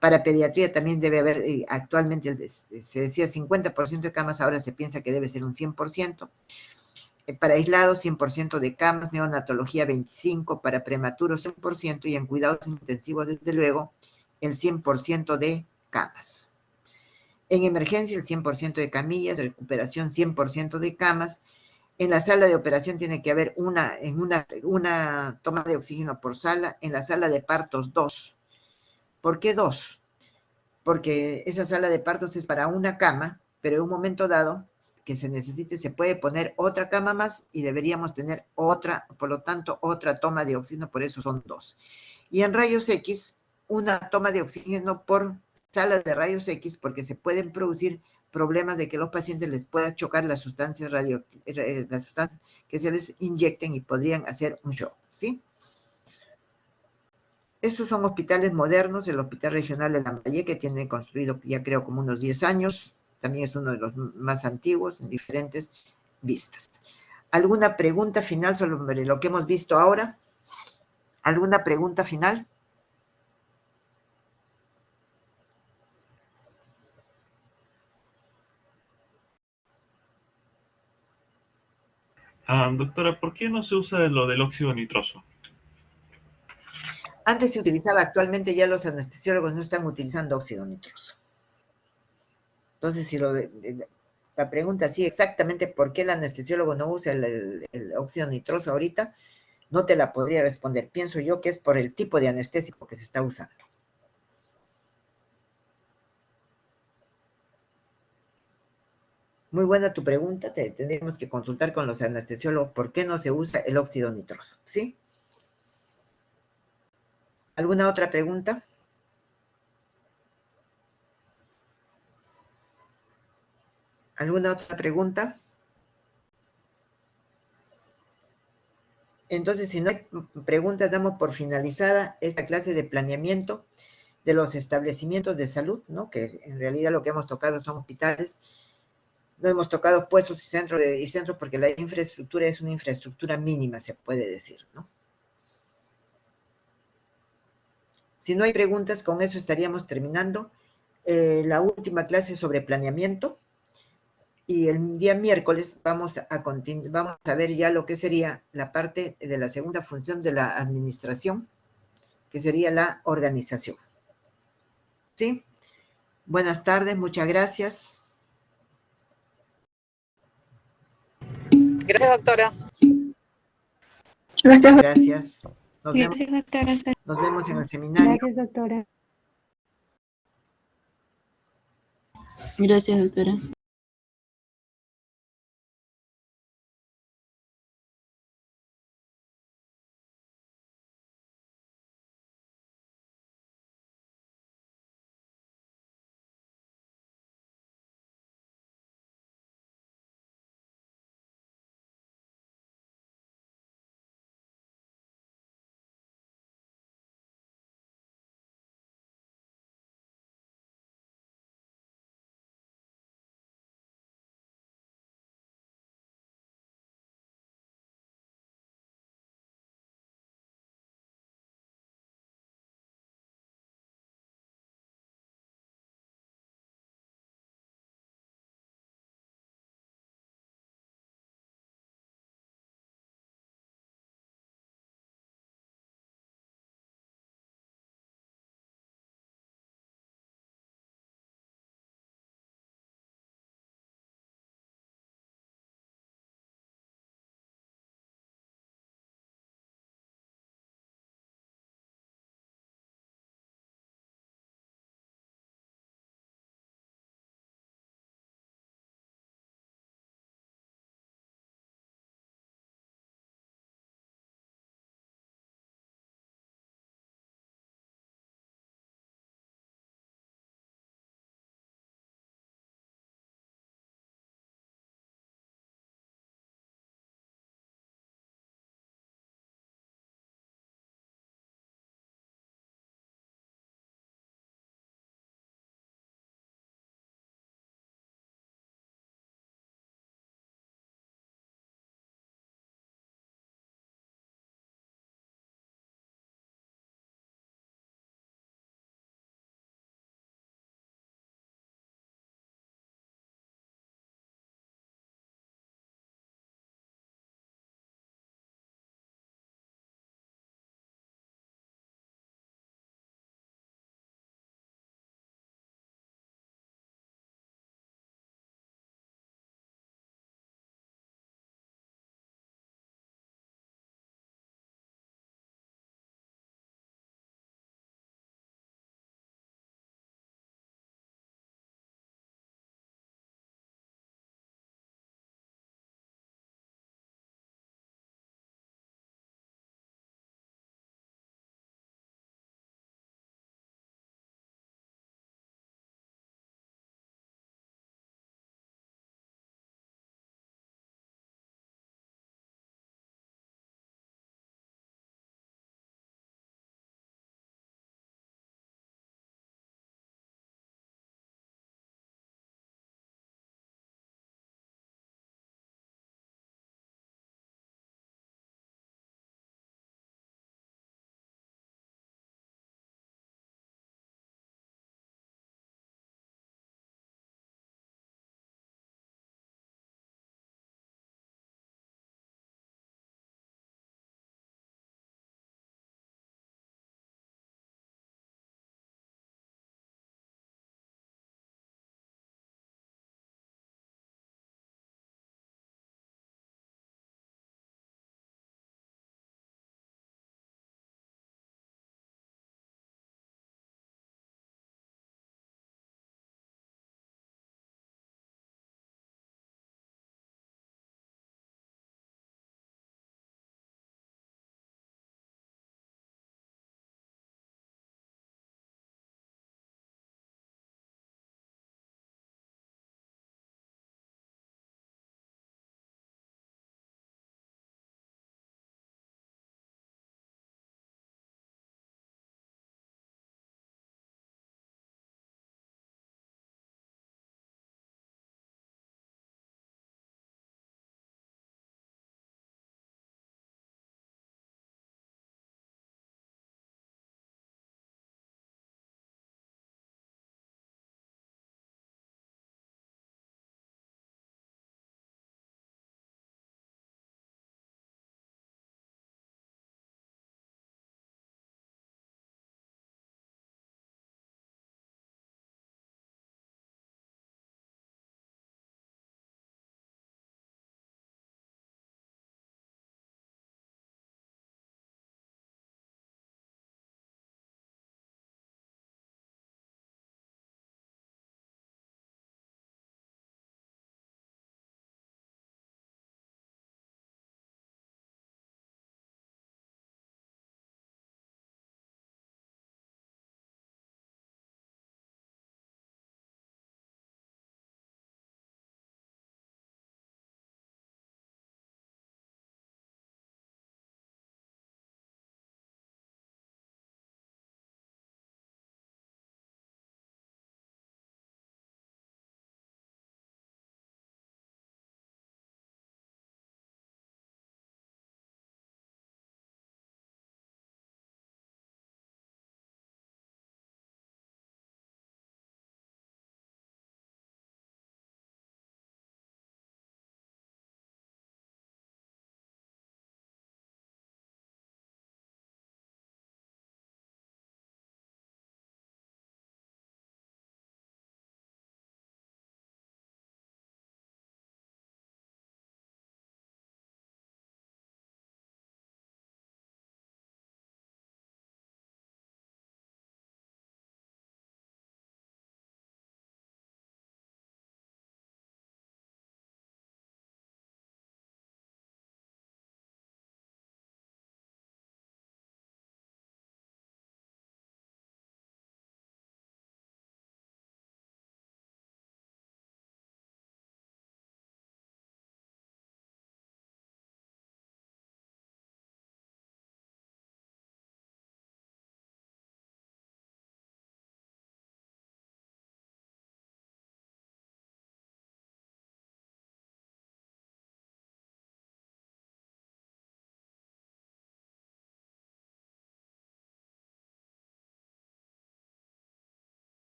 Para pediatría también debe haber, actualmente se decía 50% de camas, ahora se piensa que debe ser un 100%. Para aislados, 100% de camas, neonatología 25%, para prematuros 100%, y en cuidados intensivos, desde luego, el 100% de camas. En emergencia, el 100% de camillas, recuperación 100% de camas. En la sala de operación tiene que haber una toma de oxígeno por sala, en la sala de partos 2. ¿Por qué 2? Porque esa sala de partos es para una cama, pero en un momento dado que se necesite, se puede poner otra cama más y deberíamos tener otra, por lo tanto, otra toma de oxígeno, por eso son 2. Y en rayos X, una toma de oxígeno por sala de rayos X, porque se pueden producir problemas de que los pacientes les pueda chocar las sustancias las sustancias que se les inyecten y podrían hacer un shock, ¿sí? Estos son hospitales modernos. El Hospital Regional de Lambayeque tiene construido ya creo como unos 10 años. También es uno de los más antiguos en diferentes vistas. ¿Alguna pregunta final sobre lo que hemos visto ahora? ¿Alguna pregunta final? Doctora, ¿por qué no se usa lo del óxido nitroso? Antes se utilizaba, actualmente ya los anestesiólogos no están utilizando óxido nitroso. Entonces, si la pregunta sí exactamente por qué el anestesiólogo no usa el óxido nitroso ahorita, no te la podría responder. Pienso yo que es por el tipo de anestésico que se está usando. Muy buena tu pregunta. Tendríamos que consultar con los anestesiólogos por qué no se usa el óxido nitroso, ¿sí? ¿Alguna otra pregunta? ¿Alguna otra pregunta? Entonces, si no hay preguntas, damos por finalizada esta clase de planeamiento de los establecimientos de salud, ¿no? Que en realidad lo que hemos tocado son hospitales. No hemos tocado puestos y centros porque la infraestructura es una infraestructura mínima, se puede decir, ¿no? Si no hay preguntas, con eso estaríamos terminando la última clase sobre planeamiento. Y el día miércoles vamos a ver ya lo que sería la parte de la segunda función de la administración, que sería la organización. ¿Sí? Buenas tardes, muchas gracias. Gracias, doctora. Gracias. Gracias, doctora. Nos vemos en el seminario. Gracias, doctora. Gracias, doctora.